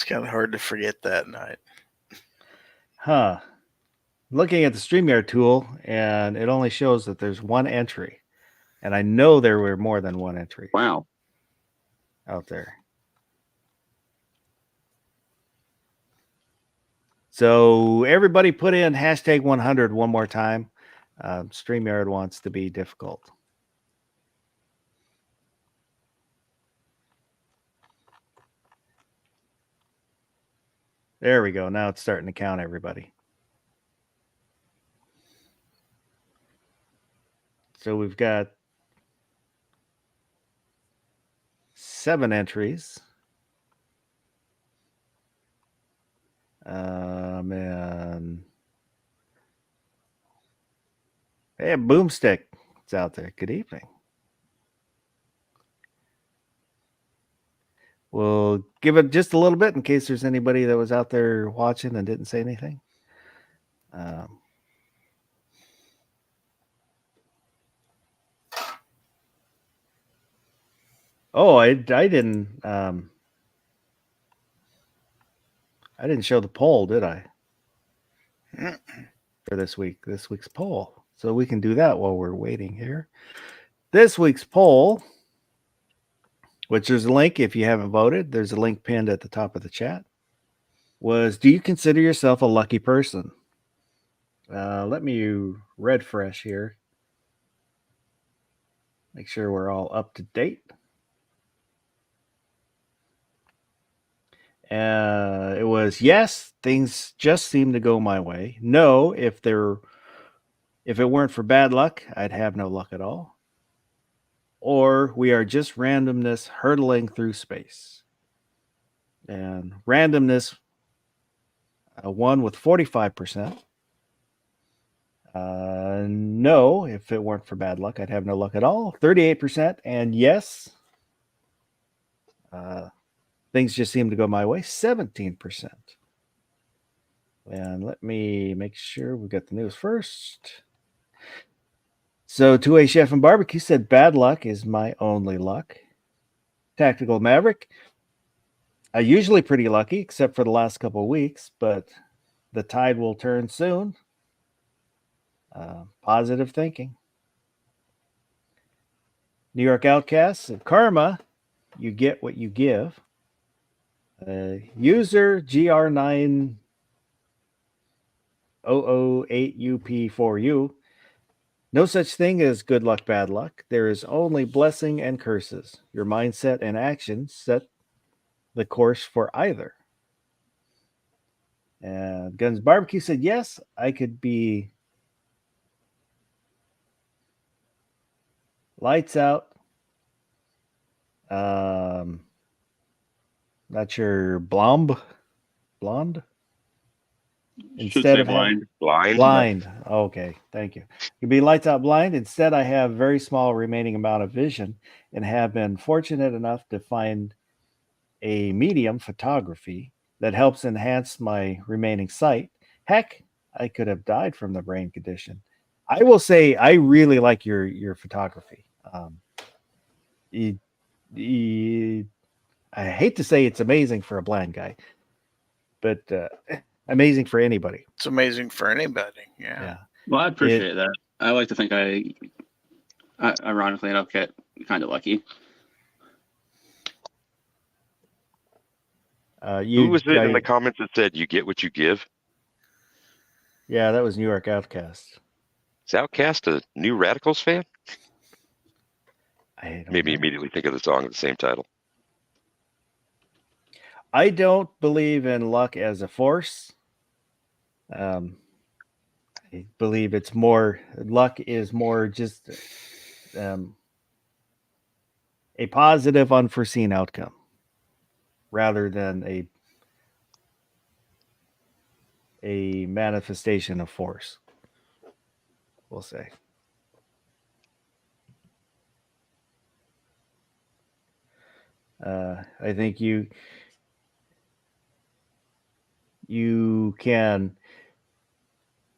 kind of hard to forget that night. Huh. Looking at the StreamYard tool, and it only shows that there's one entry. And I know there were more than one entry. Wow. Out there. So everybody put in hashtag 100 one more time. StreamYard wants to be difficult. There we go. Now it's starting to count everybody. So we've got 7 entries. And hey, Boomstick, it's out there. Good evening. We'll give it just a little bit in case there's anybody that was out there watching and didn't say anything. I didn't show the poll, did I? For this week's poll. So we can do that while we're waiting here. This week's poll, which there's a link if you haven't voted, there's a link pinned at the top of the chat, was, do you consider yourself a lucky person? Let me refresh here. Make sure we're all up to date. It was yes, things just seem to go my way. No, if it weren't for bad luck, I'd have no luck at all. Or we are just randomness hurtling through space. And randomness won with 45%. No, if it weren't for bad luck, I'd have no luck at all. 38%. And yes, things just seem to go my way. 17%. And let me make sure we got the news first. So 2A Chef and Barbecue said bad luck is my only luck. Tactical Maverick, usually pretty lucky, except for the last couple of weeks, but the tide will turn soon. Positive thinking. New York Outcasts and Karma, you get what you give. User GR9008UP4U. No such thing as good luck, bad luck. There is only blessing and curses. Your mindset and actions set the course for either. And Guns Barbecue said, yes, I could be lights out. Not sure, blonde. Instead of blind. Blind. Okay, thank you. You'd be lights out blind. Instead, I have very small remaining amount of vision and have been fortunate enough to find a medium, photography, that helps enhance my remaining sight. Heck, I could have died from the brain condition. I will say I really like your photography. I hate to say it's amazing for a blind guy, but amazing for anybody. It's amazing for anybody. Yeah. Well, I appreciate that. I like to think I ironically enough, get kind of lucky. Who was it in the comments that said you get what you give? Yeah, that was New York Outcast. Is Outcast a New Radicals fan? Maybe immediately think of the song with the same title. I don't believe in luck as a force. I believe it's more, luck is more just a positive, unforeseen outcome rather than a manifestation of force, we'll say. I think you can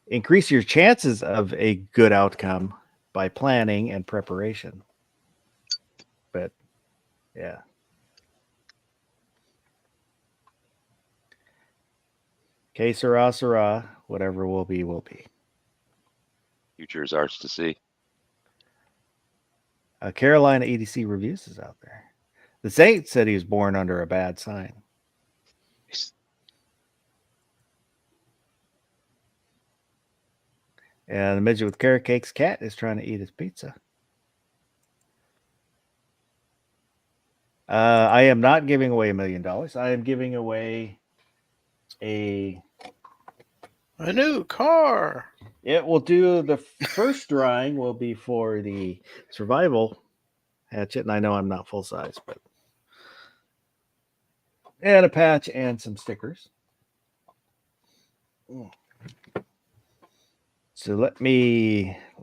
increase your chances of a good outcome by planning and preparation. But yeah. Que sera, sera. Whatever will be, will be. Future is ours to see. Carolina EDC Reviews is out there. The Saint said he was born under a bad sign. And the midget with carrot cakes cat is trying to eat his pizza. I am not giving away $1 million. I am giving away a A new car. It will do the first drawing will be for the survival hatchet, and I know I'm not full size, but and a patch and some stickers. So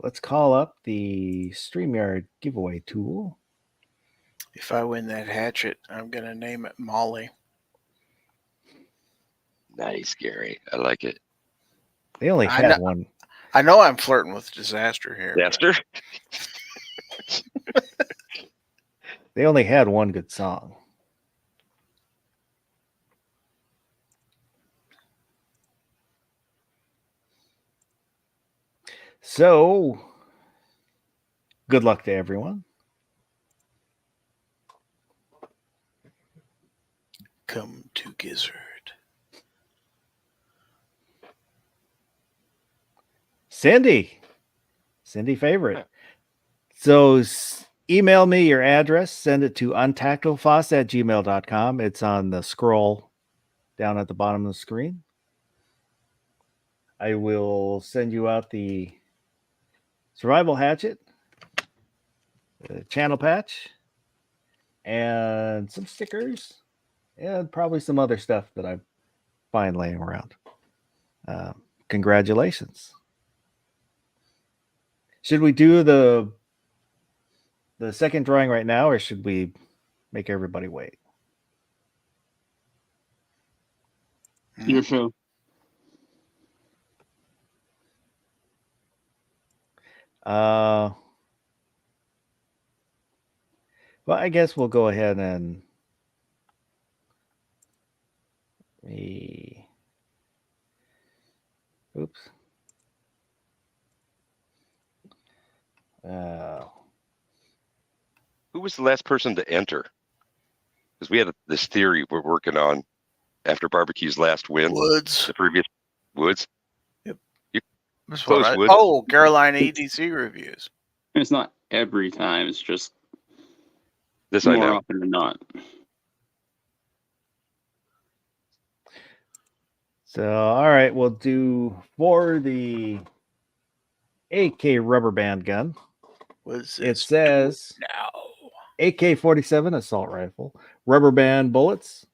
let's call up the StreamYard giveaway tool. If I win that hatchet, I'm gonna name it Molly. Nice, Gary. I like it. They only I had know- one. I know I'm flirting with disaster here. but Master? They only had one good song. So, good luck to everyone. Come to Gizzard. Cindy favorite. So email me your address, send it to untactlefoss@gmail.com. It's on the scroll down at the bottom of the screen. I will send you out the survival hatchet, the channel patch, and some stickers, and probably some other stuff that I find laying around. Congratulations. Should we do the second drawing right now, or should we make everybody wait? Your show. Well, I guess we'll go ahead and oops. Who was the last person to enter? Because we had this theory we're working on after Barbecue's last win. Woods. The previous Woods. That's Close, what I- Woods. oh, Carolina EDC reviews. It's not every time. It's just This I more know. often than not. So, all right, we'll do for the AK rubber band gun. What's It this? says now. AK-47 assault rifle, rubber band bullets,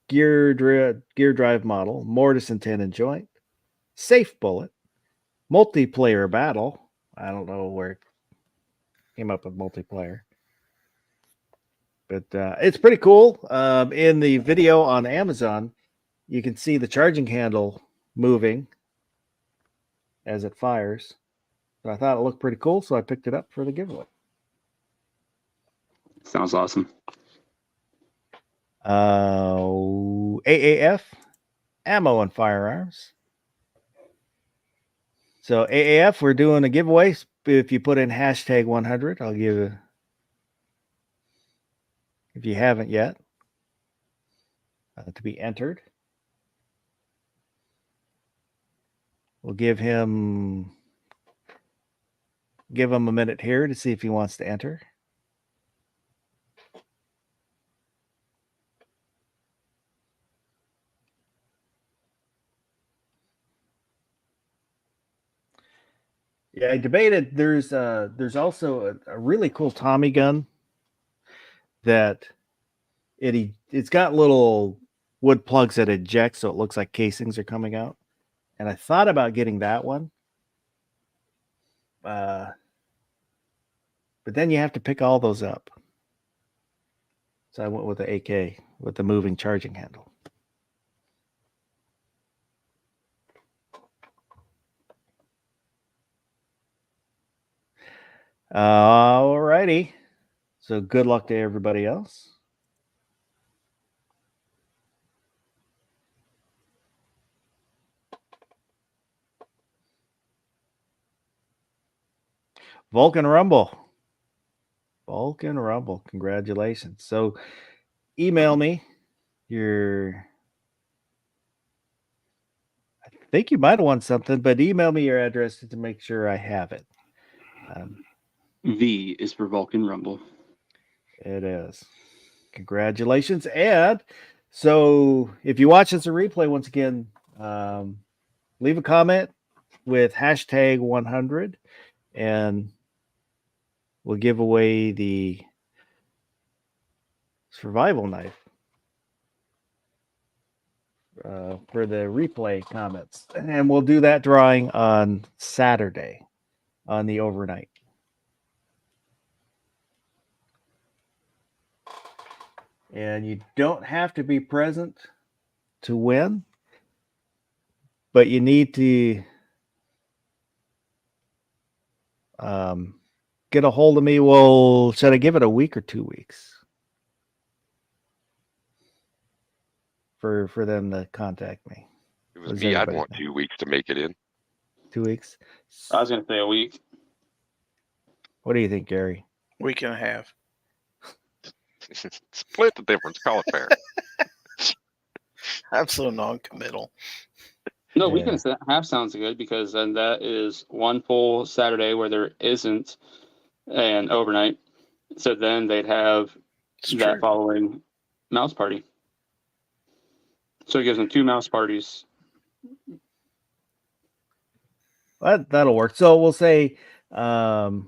gear drive model, mortise and tenon joint, safe bullet, multiplayer battle. I don't know where it came up with multiplayer, but it's pretty cool. In the video on Amazon, you can see the charging handle moving as it fires. But I thought it looked pretty cool, so I picked it up for the giveaway. Sounds awesome. AAF, ammo and firearms. So AAF, we're doing a giveaway. If you put in hashtag 100, I'll give you, if you haven't yet, to be entered. We'll give him a minute here to see if he wants to enter. Yeah, I debated. There's also a really cool Tommy gun that it's got little wood plugs that eject, so it looks like casings are coming out. And I thought about getting that one, but then you have to pick all those up. So I went with the AK with the moving charging handle. All righty. So good luck to everybody else. Vulcan Rumble. Congratulations. So email me your, I think you might have won something, but email me your address to make sure I have it. V is for Vulcan Rumble. It is. Congratulations. And so if you watch this a replay, once again, leave a comment with hashtag 100, and we'll give away the survival knife for the replay comments. And we'll do that drawing on Saturday on the overnight. And you don't have to be present to win, but you need to get a hold of me. Well, should I give it a week or 2 weeks for them to contact me? If it What was does me, I'd everybody want think? 2 weeks to make it in. 2 weeks. I was gonna say a week. What do you think, Gary? Week and a half. Split the difference. Call it fair. I'm so non-committal. No, Yeah. week and a half sounds good because then that is one full Saturday where there isn't an overnight. So then they'd have It's that true. following mouse party. So it gives them 2 mouse parties. That'll work. So we'll say, so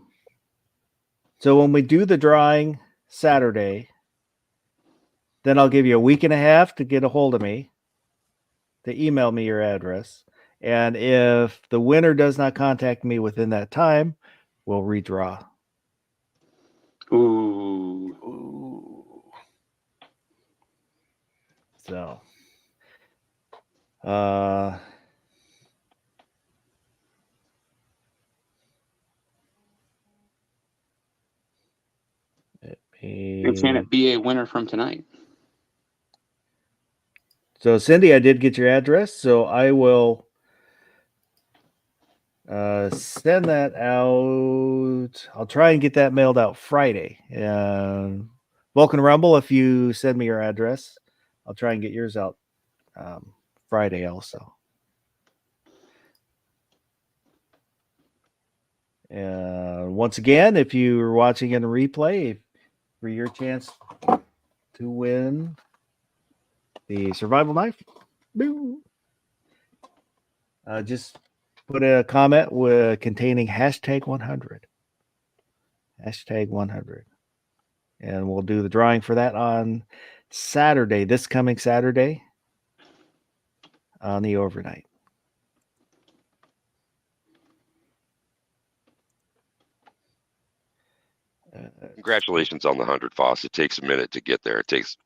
when we do the drawing Saturday, then I'll give you a week and a half to get a hold of me, to email me your address. And if the winner does not contact me within that time, we'll redraw. Ooh. Ooh. So, And can it be a winner from tonight? so Cindy, I did get your address, so I will send that out. I'll try and get that mailed out Friday. Vulcan Rumble, if you send me your address, I'll try and get yours out Friday also. Once again, if you are watching in a replay, for your chance to win the survival knife, just put a comment containing hashtag 100. Hashtag 100. And we'll do the drawing for that on Saturday, this coming Saturday on the overnight. Congratulations on the 100, Foss. It takes a minute to get there. It takes,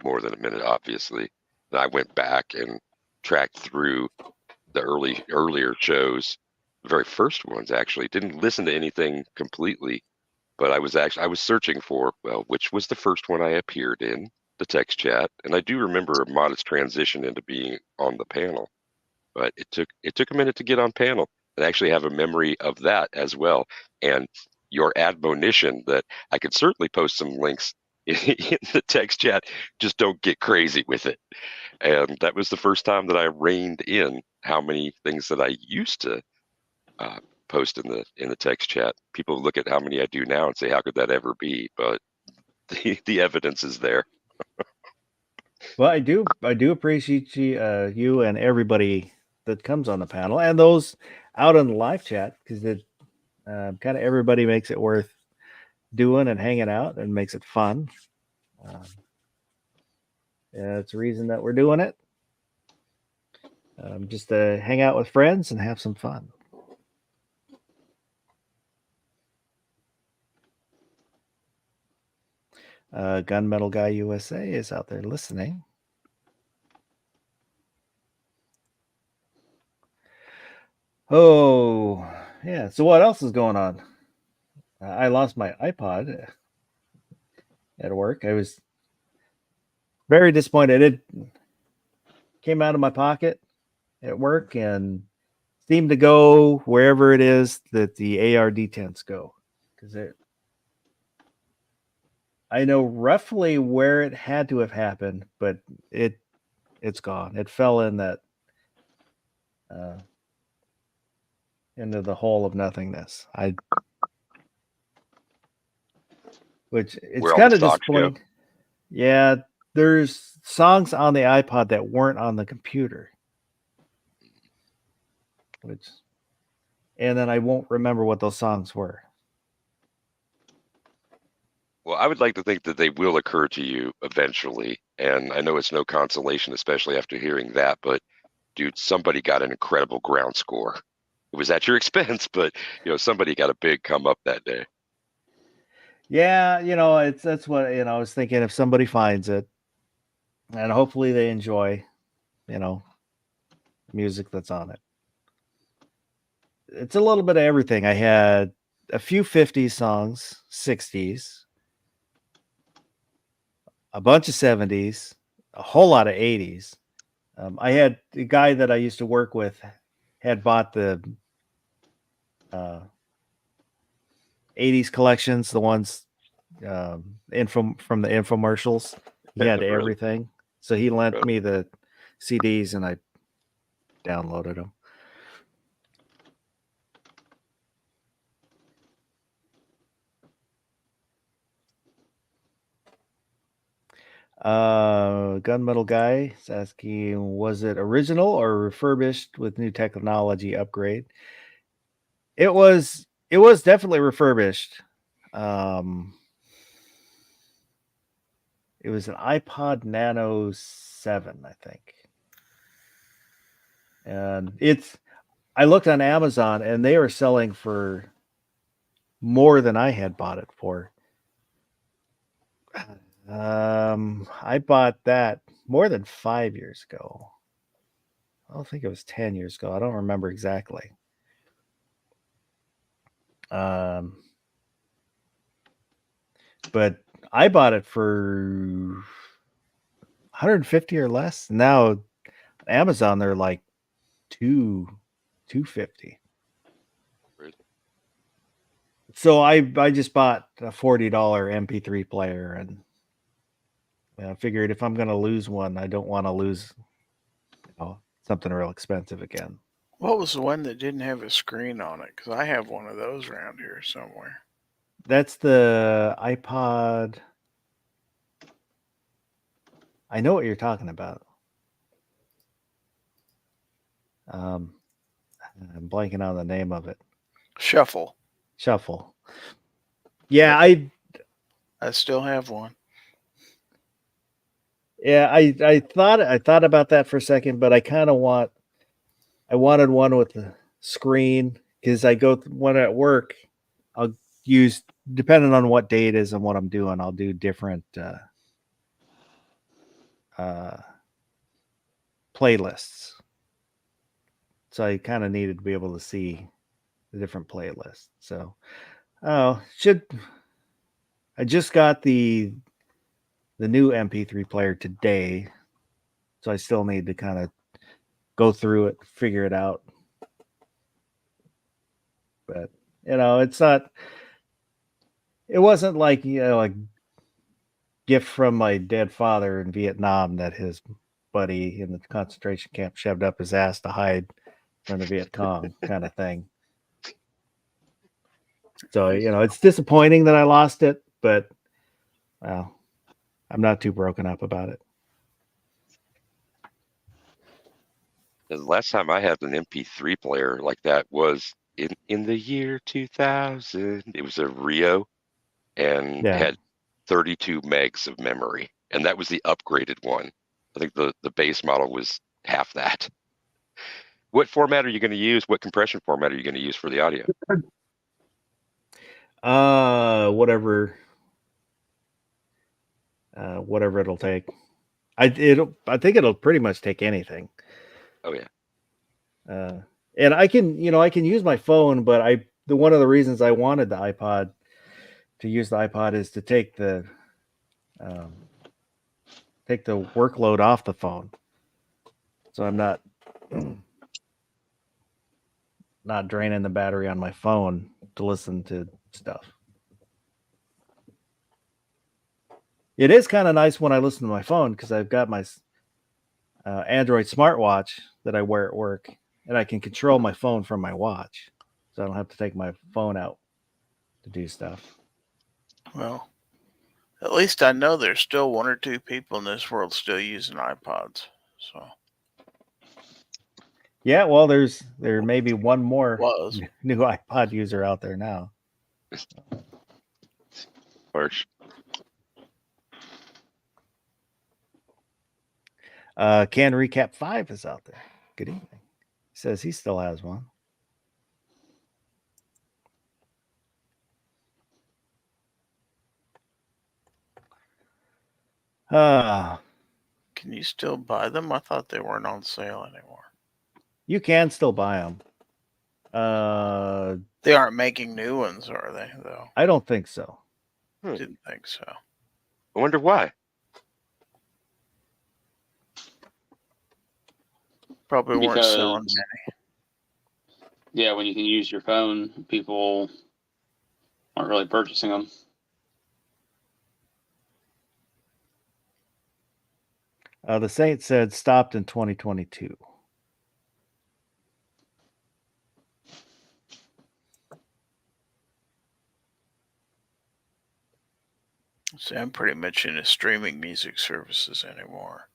more than a minute, obviously. And I went back and tracked through the earlier shows, the very first ones actually. Didn't listen to anything completely, but I was searching for, which was the first one I appeared in, the text chat. And I do remember a modest transition into being on the panel, but it took a minute to get on panel, and I actually have a memory of that as well. And your admonition that I could certainly post some links in the text chat, just don't get crazy with it. And that was the first time that I reined in how many things that I used to post in the text chat. People look at how many I do now and say, how could that ever be? But the evidence is there. Well, I do appreciate you and everybody that comes on the panel and those out on the live chat, because it kind of everybody makes it worth doing and hanging out and makes it fun. It's a reason that we're doing it. Just to hang out with friends and have some fun. Gunmetal Guy USA is out there listening. Oh, yeah. So what else is going on? I lost my iPod at work. I was very disappointed. It came out of my pocket at work and seemed to go wherever it is that the ARD tents go. Because I know roughly where it had to have happened, but it's gone. It fell in that into the hole of nothingness. Which it's Where all kind the of socks go. disappointing. Yeah, there's songs on the iPod that weren't on the computer. and then I won't remember what those songs were. Well, I would like to think that they will occur to you eventually. And I know it's no consolation, especially after hearing that, but dude, somebody got an incredible ground score. It was at your expense, but somebody got a big come up that day. Yeah, that's what I was thinking. If somebody finds it, and hopefully they enjoy, music that's on it. It's a little bit of everything. I had a few 50s songs, 60s, a bunch of 70s, a whole lot of 80s. I had the guy that I used to work with had bought the 80s collections, the ones from the infomercials. He had Really? everything. So he lent Really? me the CDs and I downloaded them. Gunmetal Guy is asking, was it original or refurbished with new technology upgrade? It was definitely refurbished. It was an iPod Nano 7, I think. And I looked on Amazon and they were selling for more than I had bought it for. I bought that more than 5 years ago. I don't think it was 10 years ago. I don't remember exactly. But I bought it for $150 or less. Now Amazon, they're like $250. Really? So I just bought a $40 MP3 player, and I figured if I'm going to lose one, I don't want to lose something real expensive again. What was the one that didn't have a screen on it? Because I have one of those around here somewhere. That's the iPod. I know what you're talking about. I'm blanking on the name of it. Shuffle. Yeah, I still have one. Yeah, I thought about that for a second, but I wanted one with the screen because when at work, I'll use, depending on what day it is and what I'm doing, I'll do different playlists. So I kind of needed to be able to see the different playlists. So, I just got the new MP3 player today, so I still need to kind of go through it, figure it out. But it wasn't like like gift from my dead father in Vietnam that his buddy in the concentration camp shoved up his ass to hide from the Viet Cong kind of thing. So it's disappointing that I lost it, but well, I'm not too broken up about it. The last time I had an MP3 player like that was in the year 2000. It was a Rio and had 32 megs of memory. And that was the upgraded one. I think the base model was half that. What format are you going to use? What compression format are you going to use for the audio? Whatever it'll take. I think it'll pretty much take anything. Oh yeah. And I can use my phone, but one of the reasons I wanted the iPod to use the iPod is to take the workload off the phone. So I'm not draining the battery on my phone to listen to stuff. It is kind of nice when I listen to my phone because I've got my Android smartwatch that I wear at work, and I can control my phone from my watch, so I don't have to take my phone out to do stuff. Well, at least I know there's still one or two people in this world still using iPods. So Yeah, well, there may be one more Was. new iPod user out there now. Harsh. Can Recap 5 is out there. Good evening. He says he still has one. Can you still buy them? I thought they weren't on sale anymore. You can still buy them. They aren't making new ones, are they? Though I don't think so. didn't think so. I wonder why. Probably weren't Because- selling many. Yeah, when you can use your phone, people aren't really purchasing them. The Saint said stopped in 2022. See, I'm pretty much into streaming music services anymore.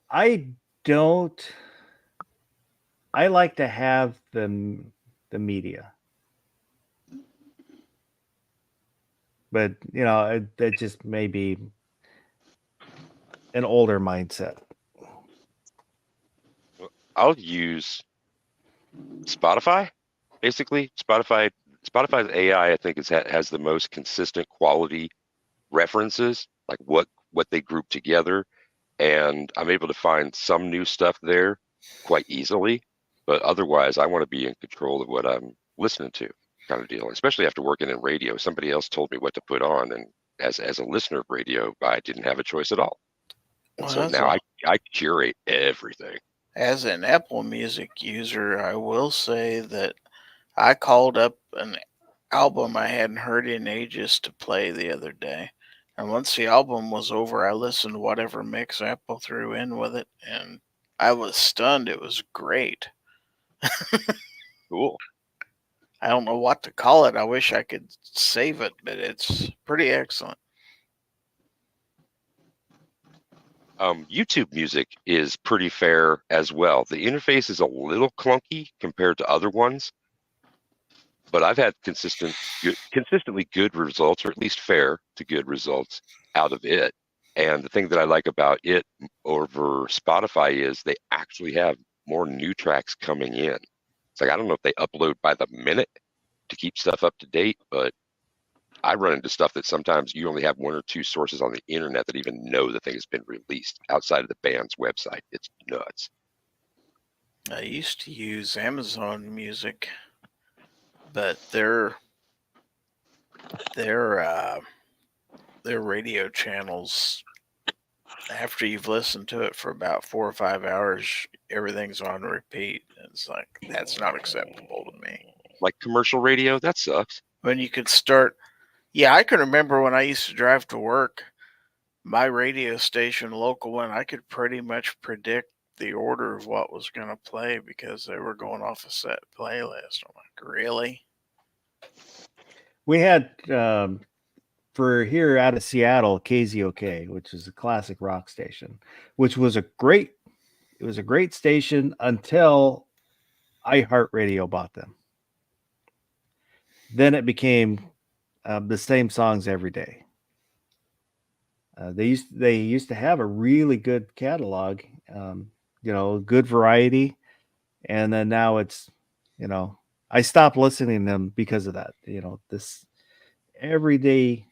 I don't. I like to have the media, but you know that just may be an older mindset. I'll use Spotify. Basically, Spotify's AI, I think, has the most consistent quality references, like what they group together, and I'm able to find some new stuff there quite easily. But otherwise, I want to be in control of what I'm listening to, kind of deal. Especially after working in radio, somebody else told me what to put on, and as a listener of radio, I didn't have a choice at all. And Well, so that's now all. I curate everything. As an Apple Music user, I will say that I called up an album I hadn't heard in ages to play the other day. And once the album was over, I listened to whatever mix Apple threw in with it, and I was stunned. It was great. Cool. I don't know what to call it. I wish I could save it, but it's pretty excellent. YouTube Music is pretty fair as well. The interface is a little clunky compared to other ones, but I've had consistently good results, or at least fair to good results out of it. And the thing that I like about it over Spotify is they actually have more new tracks coming in. It's like, I don't know if they upload by the minute to keep stuff up to date, but I run into stuff that sometimes you only have one or two sources on the internet that even know the thing has been released outside of the band's website. It's nuts. I used to use Amazon Music, but their radio channels, after you've listened to it for about 4 or 5 hours, everything's on repeat. It's like, that's not acceptable to me. Like commercial radio, that sucks. When you could start, yeah, I can remember when I used to drive to work, my radio station, local one, I could pretty much predict the order of what was going to play because they were going off a set playlist. I'm like, really? We had for here out of Seattle, KZOK, which is a classic rock station, which was a great station until iHeartRadio bought them. Then it became the same songs every day. They used to have a really good catalog, good variety, and then now it's, I stopped listening to them because of that. This every day,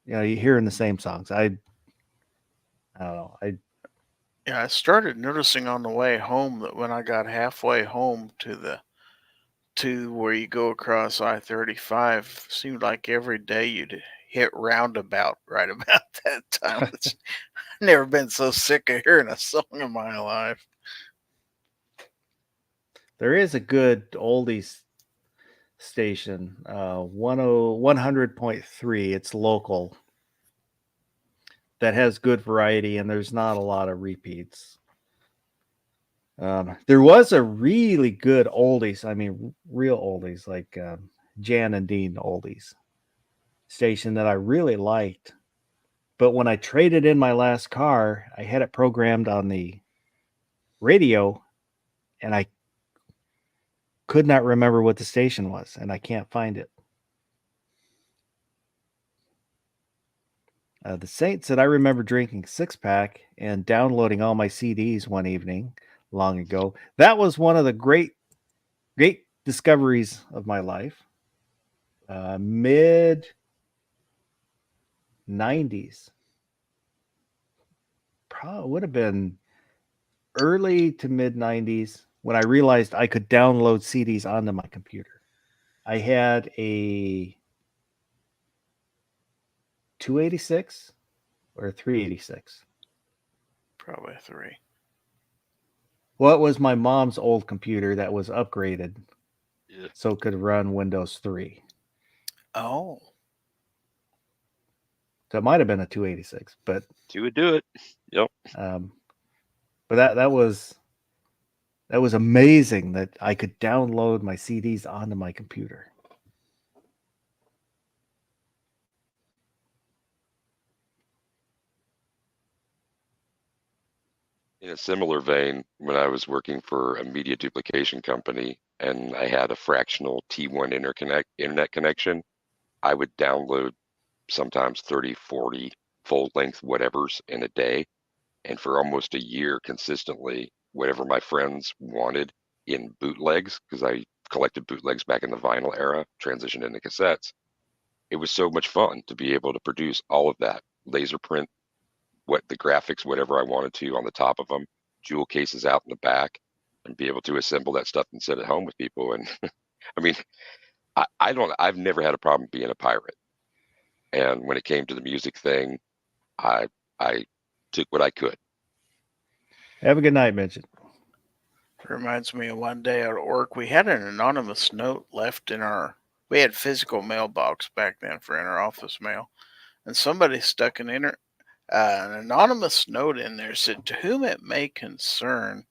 you're hearing the same songs. I don't know. Yeah, I started noticing on the way home that when I got halfway home to where you go across I-35, seemed like every day you'd hit roundabout right about that time. I've never been so sick of hearing a song in my life. There is a good oldies station, 100.3. It's local. That has good variety, and there's not a lot of repeats. There was a really good oldies, I mean, real oldies, like Jan and Dean oldies station that I really liked. But when I traded in my last car, I had it programmed on the radio, and I could not remember what the station was, and I can't find it. The Saint said, I remember drinking 6-pack and downloading all my CDs one evening long ago. That was one of the great discoveries of my life. Mid 90s. Probably would have been early to mid 90s when I realized I could download CDs onto my computer. I had a 286 or 386. Probably 3. Well, it was my mom's old computer that was upgraded Yeah. so it could run Windows 3. Oh. So it might have been a 286, but Two would do it. Yep. but that was amazing that I could download my CDs onto my computer. In a similar vein, when I was working for a media duplication company and I had a fractional T1 internet connection, I would download sometimes 30, 40 full length whatevers in a day. And for almost a year consistently, whatever my friends wanted in bootlegs, because I collected bootlegs back in the vinyl era, transitioned into cassettes. It was so much fun to be able to produce all of that, laser print, what the graphics, whatever I wanted to on the top of them, jewel cases out in the back, and be able to assemble that stuff and sit at home with people. And I mean, I've never had a problem being a pirate. And when it came to the music thing, I took what I could. Have a good night, Mitch. Reminds me of one day at work, we had an anonymous note left in we had physical mailbox back then for inter-office mail, and somebody stuck an anonymous note in there, said, to whom it may concern,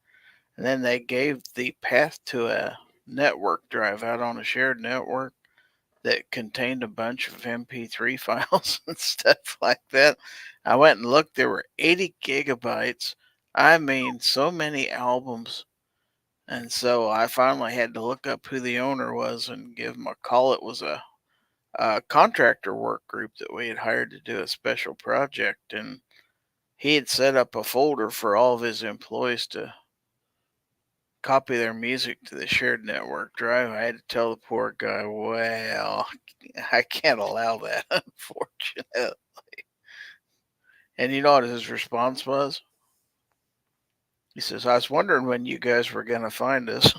and then they gave the path to a network drive out on a shared network that contained a bunch of MP3 files and stuff like that. I went and looked, there were 80 gigabytes. I mean, so many albums. And so I finally had to look up who the owner was and give him a call. It was a contractor work group that we had hired to do a special project. And he had set up a folder for all of his employees to copy their music to the shared network drive. I had to tell the poor guy, well, I can't allow that, unfortunately. And you know what his response was? He says, I was wondering when you guys were going to find us.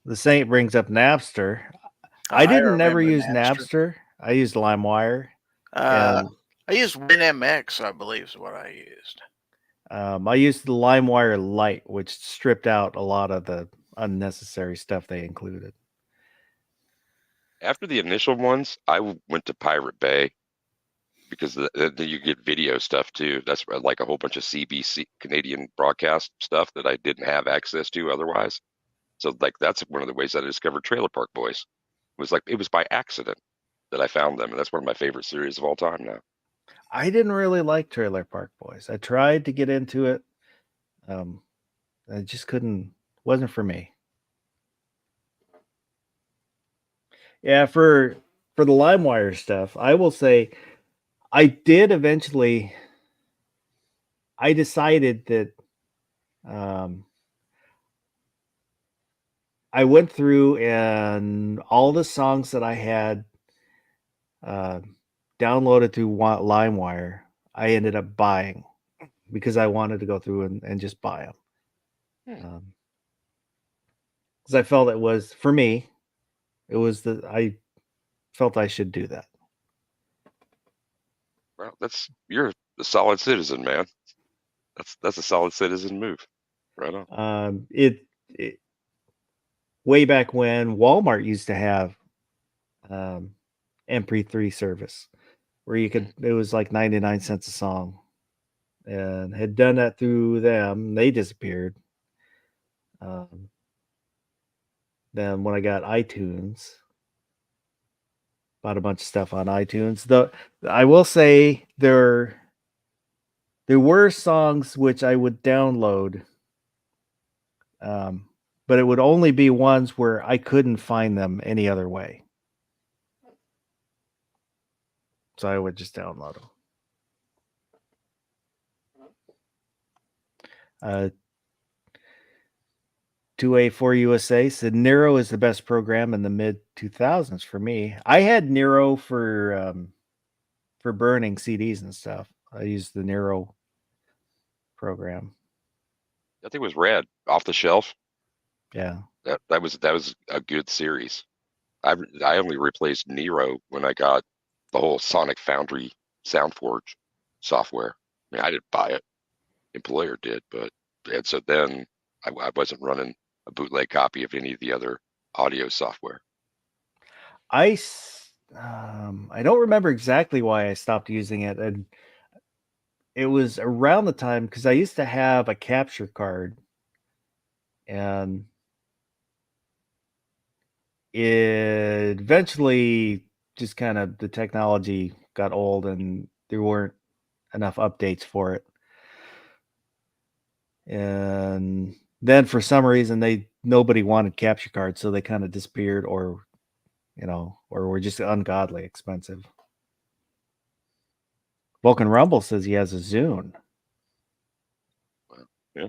The Saint brings up Napster. I didn't never remember use Napster. I used LimeWire. I And used WinMX, I believe is what I used. I used the LimeWire Lite, which stripped out a lot of the unnecessary stuff they included. After the initial ones, I went to Pirate Bay because you get video stuff too. That's like a whole bunch of CBC, Canadian broadcast stuff that I didn't have access to otherwise. So like that's one of the ways that I discovered Trailer Park Boys. It was by accident that I found them, and that's one of my favorite series of all time now. I didn't really like Trailer Park Boys. I tried to get into it. I just couldn't. Wasn't for me. Yeah, for the LimeWire stuff, I will say I did eventually. I decided that I went through and all the songs that I had downloaded through LimeWire, I ended up buying because I wanted to go through and just buy them. Because I felt it was, for me, it was I felt I should do that. Well, you're a solid citizen, man. That's a solid citizen move. Right on. It way back when Walmart used to have MP3 service where you could, it was like 99 cents a song, and had done that through them. They disappeared. Then when I got iTunes, bought a bunch of stuff on iTunes. I will say There were songs which I would download, but it would only be ones where I couldn't find them any other way. So I would just download them. 2A4 USA said Nero is the best program in the mid 2000s for me. I had Nero for burning CDs and stuff. I used the Nero program. I think it was Red Off the Shelf. Yeah. That was a good series. I only replaced Nero when I got the whole Sonic Foundry SoundForge software. I mean, I didn't buy it. Employer did, and so then I wasn't running a bootleg copy of any of the other audio software. I don't remember exactly why I stopped using it, and it was around the time because I used to have a capture card, and it eventually just kind of the technology got old and there weren't enough updates for it. And then for some reason nobody wanted capture cards, so they kind of disappeared, or were just ungodly expensive. Vulcan Rumble says he has a Zune. Yeah.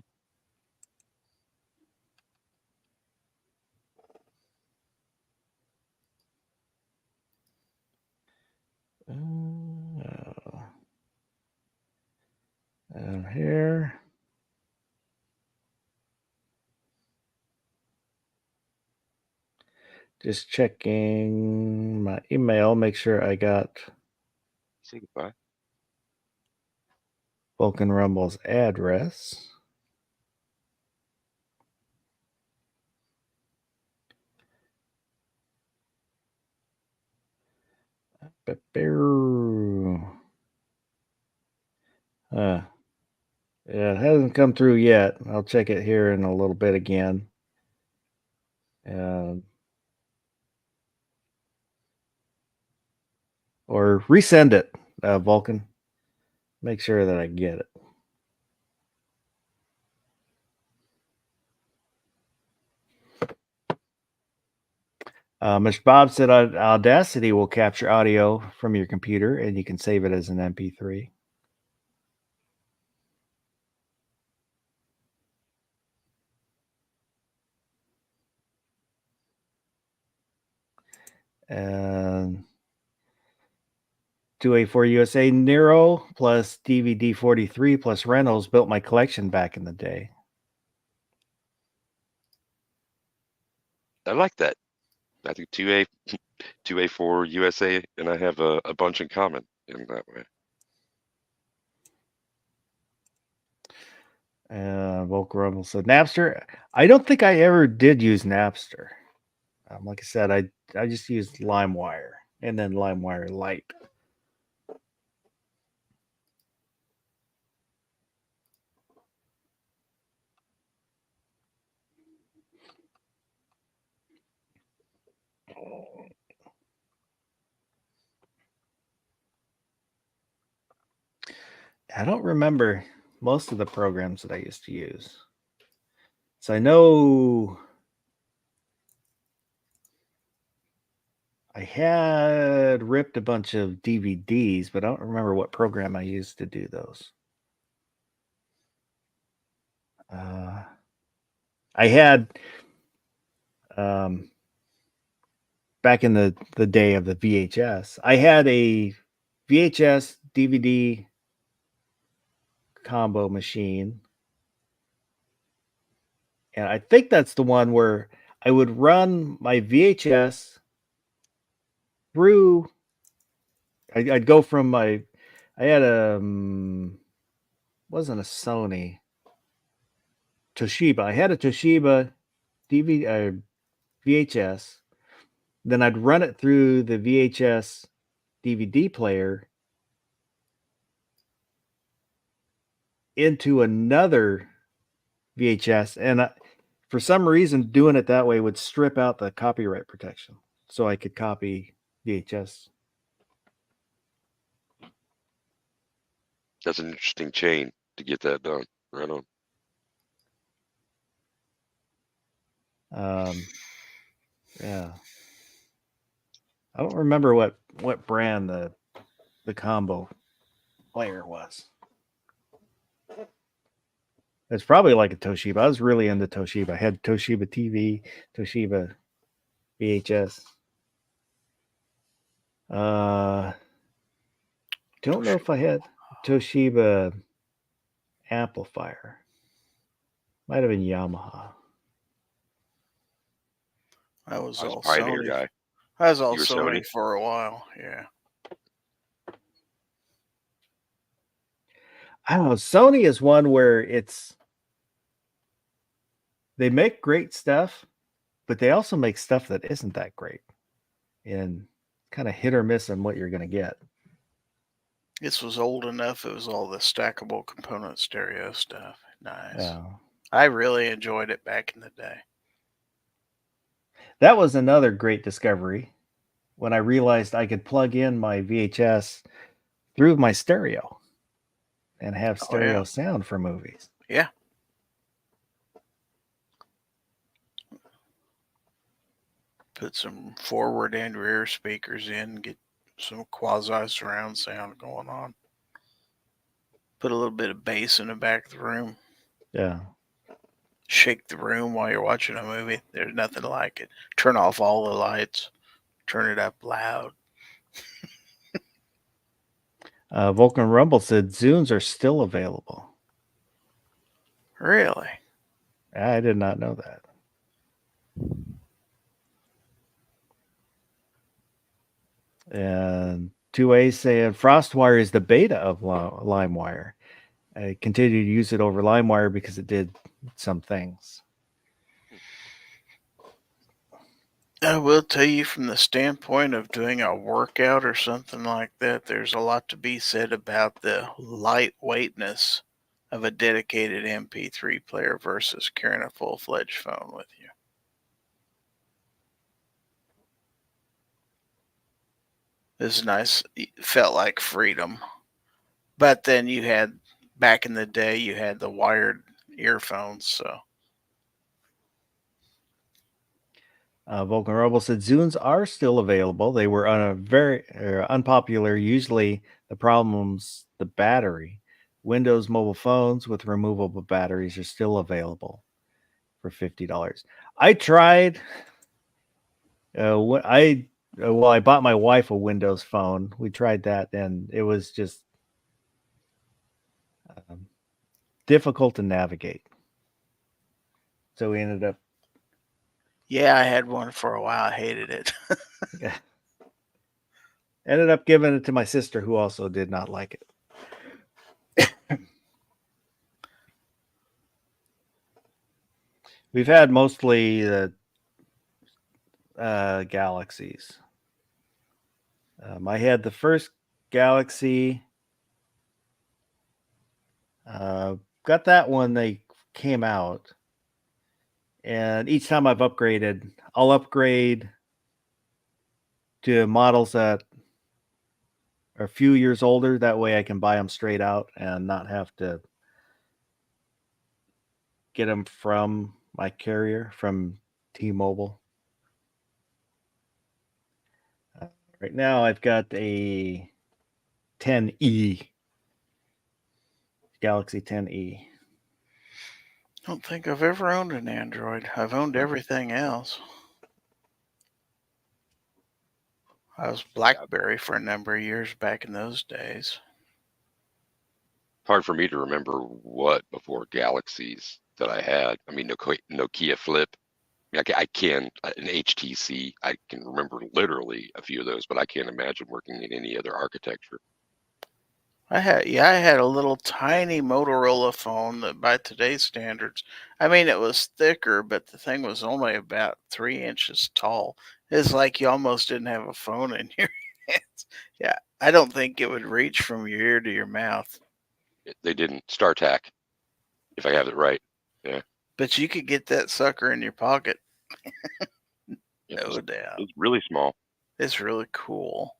And here. Just checking my email, make sure I got Say goodbye. Vulcan Rumble's address. Yeah, it hasn't come through yet. I'll check it here in a little bit again. Or resend it, Vulcan. Make sure that I get it. Mr. Bob said Audacity will capture audio from your computer and you can save it as an MP3. And 2A4 USA Nero plus DVD 43 plus Reynolds built my collection back in the day. I like that. I think 2A4 USA and I have a bunch in common in that way. Vulcan Rumble said Napster. I don't think I ever did use Napster. Like I said, I just used LimeWire and then LimeWire Lite. I don't remember most of the programs that I used to use. So I know I had ripped a bunch of DVDs, but I don't remember what program I used to do those. I had back in the day of the VHS, I had a VHS DVD combo machine. And I think that's the one where I would run my VHS through. I'd go from I had wasn't a Sony, Toshiba. I had a Toshiba VHS. Then I'd run it through the VHS DVD player into another VHS, and for some reason, doing it that way would strip out the copyright protection, so I could copy VHS. That's an interesting chain to get that done. Right on. Yeah. I don't remember what brand the combo player was. It's probably like a Toshiba. I was really into Toshiba. I had Toshiba TV, Toshiba VHS. Don't know if I had Toshiba amplifier. Might have been Yamaha. I was I was all a Pioneer Sony. guy. I was all You were Sony Sony? for a while. Yeah. I don't know. Sony is one where they make great stuff, but they also make stuff that isn't that great, and kind of hit or miss on what you're going to get. This was old enough. It was all the stackable component stereo stuff. Nice. Yeah. I really enjoyed it back in the day. That was another great discovery when I realized I could plug in my VHS through my stereo and have stereo sound for movies. Yeah. Put some forward and rear speakers in, get some quasi surround sound going on. Put a little bit of bass in the back of the room. Yeah. Shake the room while you're watching a movie. There's nothing like it. Turn off all the lights. Turn it up loud. Vulcan Rumble said Zunes are still available. Really? I did not know that. And 2A saying FrostWire is the beta of LimeWire. I continue to use it over LimeWire because it did some things. I will tell you, from the standpoint of doing a workout or something like that, there's a lot to be said about the lightweightness of a dedicated MP3 player versus carrying a full-fledged phone with you. This is nice. It felt like freedom. But then you had, back in the day, you had the wired earphones, so. Vulcan Rebel said Zunes are still available. They were very unpopular. Usually the problem's the battery. Windows mobile phones with removable batteries are still available for $50. I tried. I bought my wife a Windows phone. We tried that, and it was just difficult to navigate. So we ended up. Yeah, I had one for a while. I hated it. Ended up giving it to my sister, who also did not like it. We've had mostly the Galaxies. I had the first Galaxy. Got that when they came out. And each time I've upgraded, I'll upgrade to models that are a few years older. That way I can buy them straight out and not have to get them from my carrier, from T-Mobile. Right now I've got a 10E. Galaxy 10E. I don't think I've ever owned an Android. I've owned everything else. I was BlackBerry for a number of years back in those days. Hard for me to remember what before Galaxies that I had. I mean, Nokia Flip. I mean, I can an HTC. I can remember literally a few of those, but I can't imagine working in any other architecture. I had a little tiny Motorola phone that, by today's standards, I mean, it was thicker, but the thing was only about 3 inches tall. It's like you almost didn't have a phone in your hands. Yeah, I don't think it would reach from your ear to your mouth. They didn't. StarTAC, if I have it right. Yeah. But you could get that sucker in your pocket. It No doubt. was really small. It's really cool.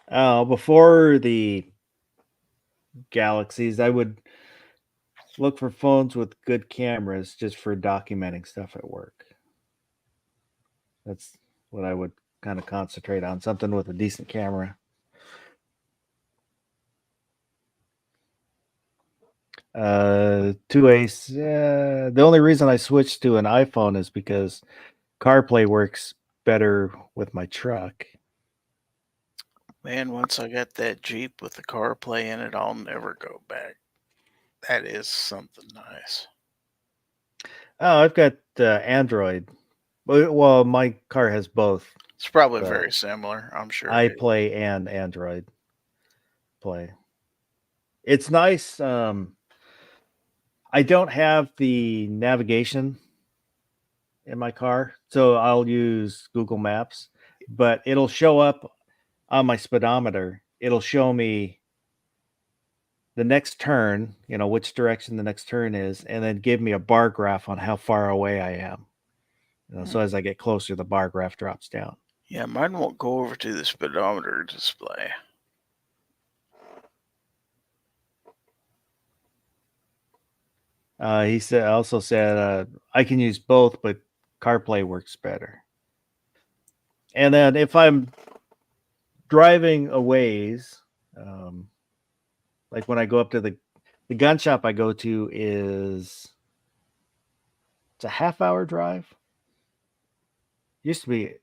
Before the Galaxies. I would look for phones with good cameras just for documenting stuff at work. That's what I would kind of concentrate on, something with a decent camera. Two Ace. The only reason I switched to an iPhone is because CarPlay works better with my truck. Man, once I got that Jeep with the CarPlay in it, I'll never go back. That is something nice. Oh, I've got Android. Well, my car has both It's probably But very similar, I'm sure. it is. iPlay and Android Play. It's nice. I don't have the navigation in my car, so I'll use Google Maps, but it'll show up on my speedometer. It'll show me the next turn, which direction the next turn is, and then give me a bar graph on how far away I am. So as I get closer, the bar graph drops down. Yeah, mine won't go over to the speedometer display. He also said I can use both, but CarPlay works better. And then if I'm driving a ways, like when I go up to the gun shop I go to it's a half-hour drive. It used to be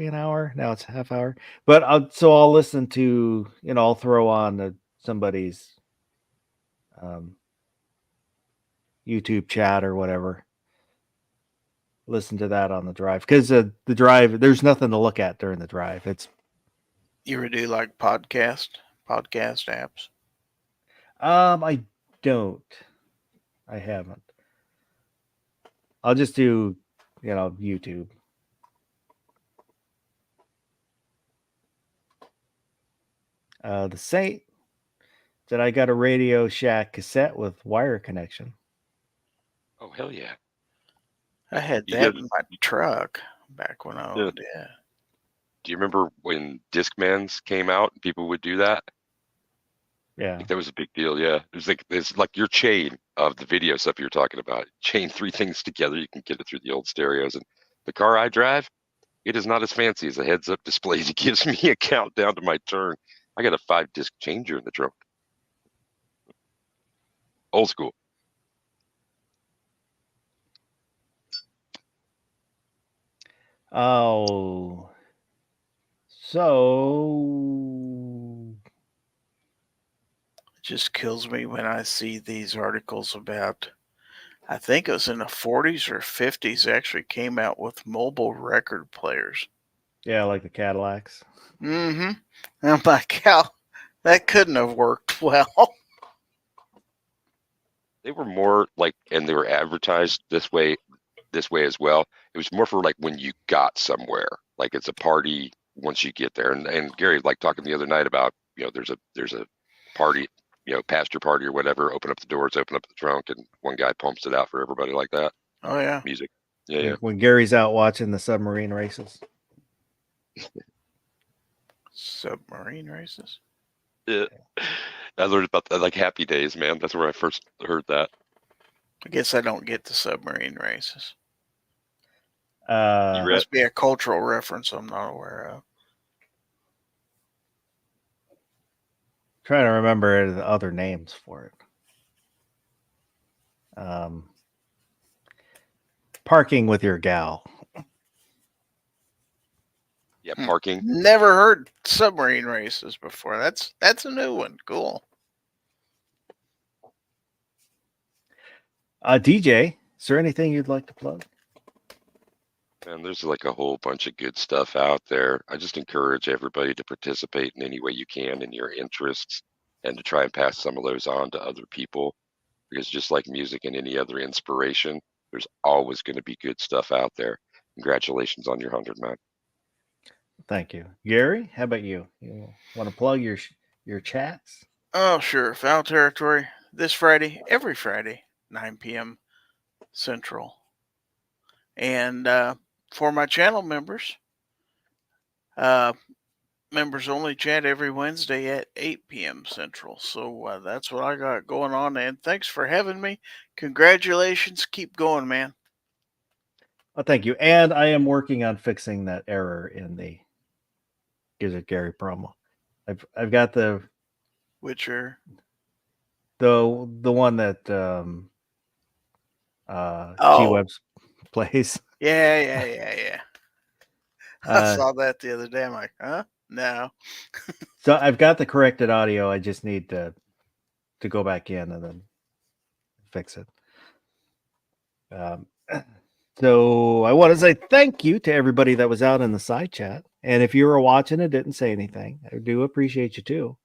an hour. Now it's a half hour. But I'll listen to, I'll throw on somebody's YouTube chat or whatever. Listen to that on the drive because the drive, there's nothing to look at during the drive. You ever do like podcast apps? I don't. I haven't. I'll just do, YouTube. The Saint said I got a Radio Shack cassette with wire connection. Oh, hell yeah. I had You that did? in my truck back when I owned it. Do you remember when Discmans came out and people would do that? Yeah. That was a big deal. Yeah. It's like your chain of the video stuff you're talking about. Chain 3 things together. You can get it through the old stereos. And the car I drive, it is not as fancy as a heads-up display. It gives me a countdown to my turn. I got a 5-disc changer in the trunk. Old school. Oh, so It just kills me when I see these articles about, I think it was in the 40s or 50s, actually came out with mobile record players. yeah, like the Cadillacs. Mm-hmm. I'm like, how that couldn't have worked well. They were more like, and they were advertised this way as well. It was more for like when you got somewhere, like it's a party once you get there. And Gary, like talking the other night about, there's a party, pasture party or whatever, open up the doors, open up the trunk, and one guy pumps it out for everybody like that. Oh, yeah. Music. Yeah. When Gary's out watching the submarine races. Submarine races? Yeah. I learned about that, like Happy Days, man. That's where I first heard that. I guess I don't get the submarine races. You read? Must be a cultural reference I'm not aware of. Trying to remember the other names for it. Parking with your gal. Yeah, parking. Never heard submarine races before. That's a new one. Cool. DJ, is there anything you'd like to plug? And there's like a whole bunch of good stuff out there. I just encourage everybody to participate in any way you can in your interests and to try and pass some of those on to other people. Because just like music and any other inspiration, there's always going to be good stuff out there. Congratulations on your 100, man. Thank you. Gary, how about you? You want to plug your chats? Oh, sure. Foul Territory this Friday, every Friday, 9 p.m. Central. And for my channel members, members only chat every Wednesday at 8 p.m. Central. So that's what I got going on. And thanks for having me. Congratulations. Keep going, man. Oh, thank you. And I am working on fixing that error in the Gizzard Gary promo. I've got the Witcher. one that Oh. G-Webs plays. Yeah. I saw that the other day. I'm like, huh? No. So I've got the corrected audio. I just need to go back in and then fix it. So I want to say thank you to everybody that was out in the side chat. And if you were watching and didn't say anything, I do appreciate you too.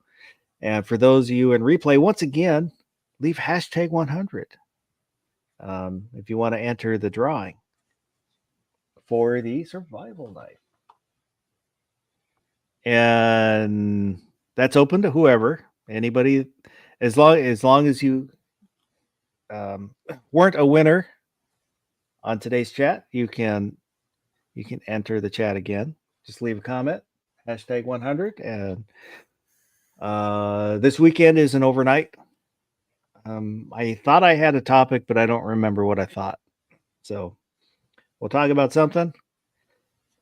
And for those of you in replay, once again, leave hashtag 100 if you want to enter the drawing for the survival knife. And that's open to whoever, anybody, as long as you weren't a winner on today's chat, you can enter the chat again. Just leave a comment, hashtag 100. And this weekend is an overnight. I thought I had a topic, but I don't remember what I thought. So we'll talk about something.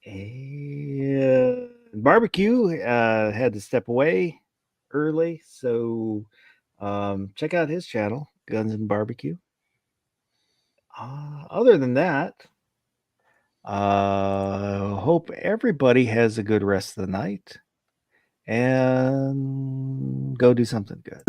And barbecue had to step away early, so check out his channel, Guns and Barbecue. Other than that, hope everybody has a good rest of the night and go do something good.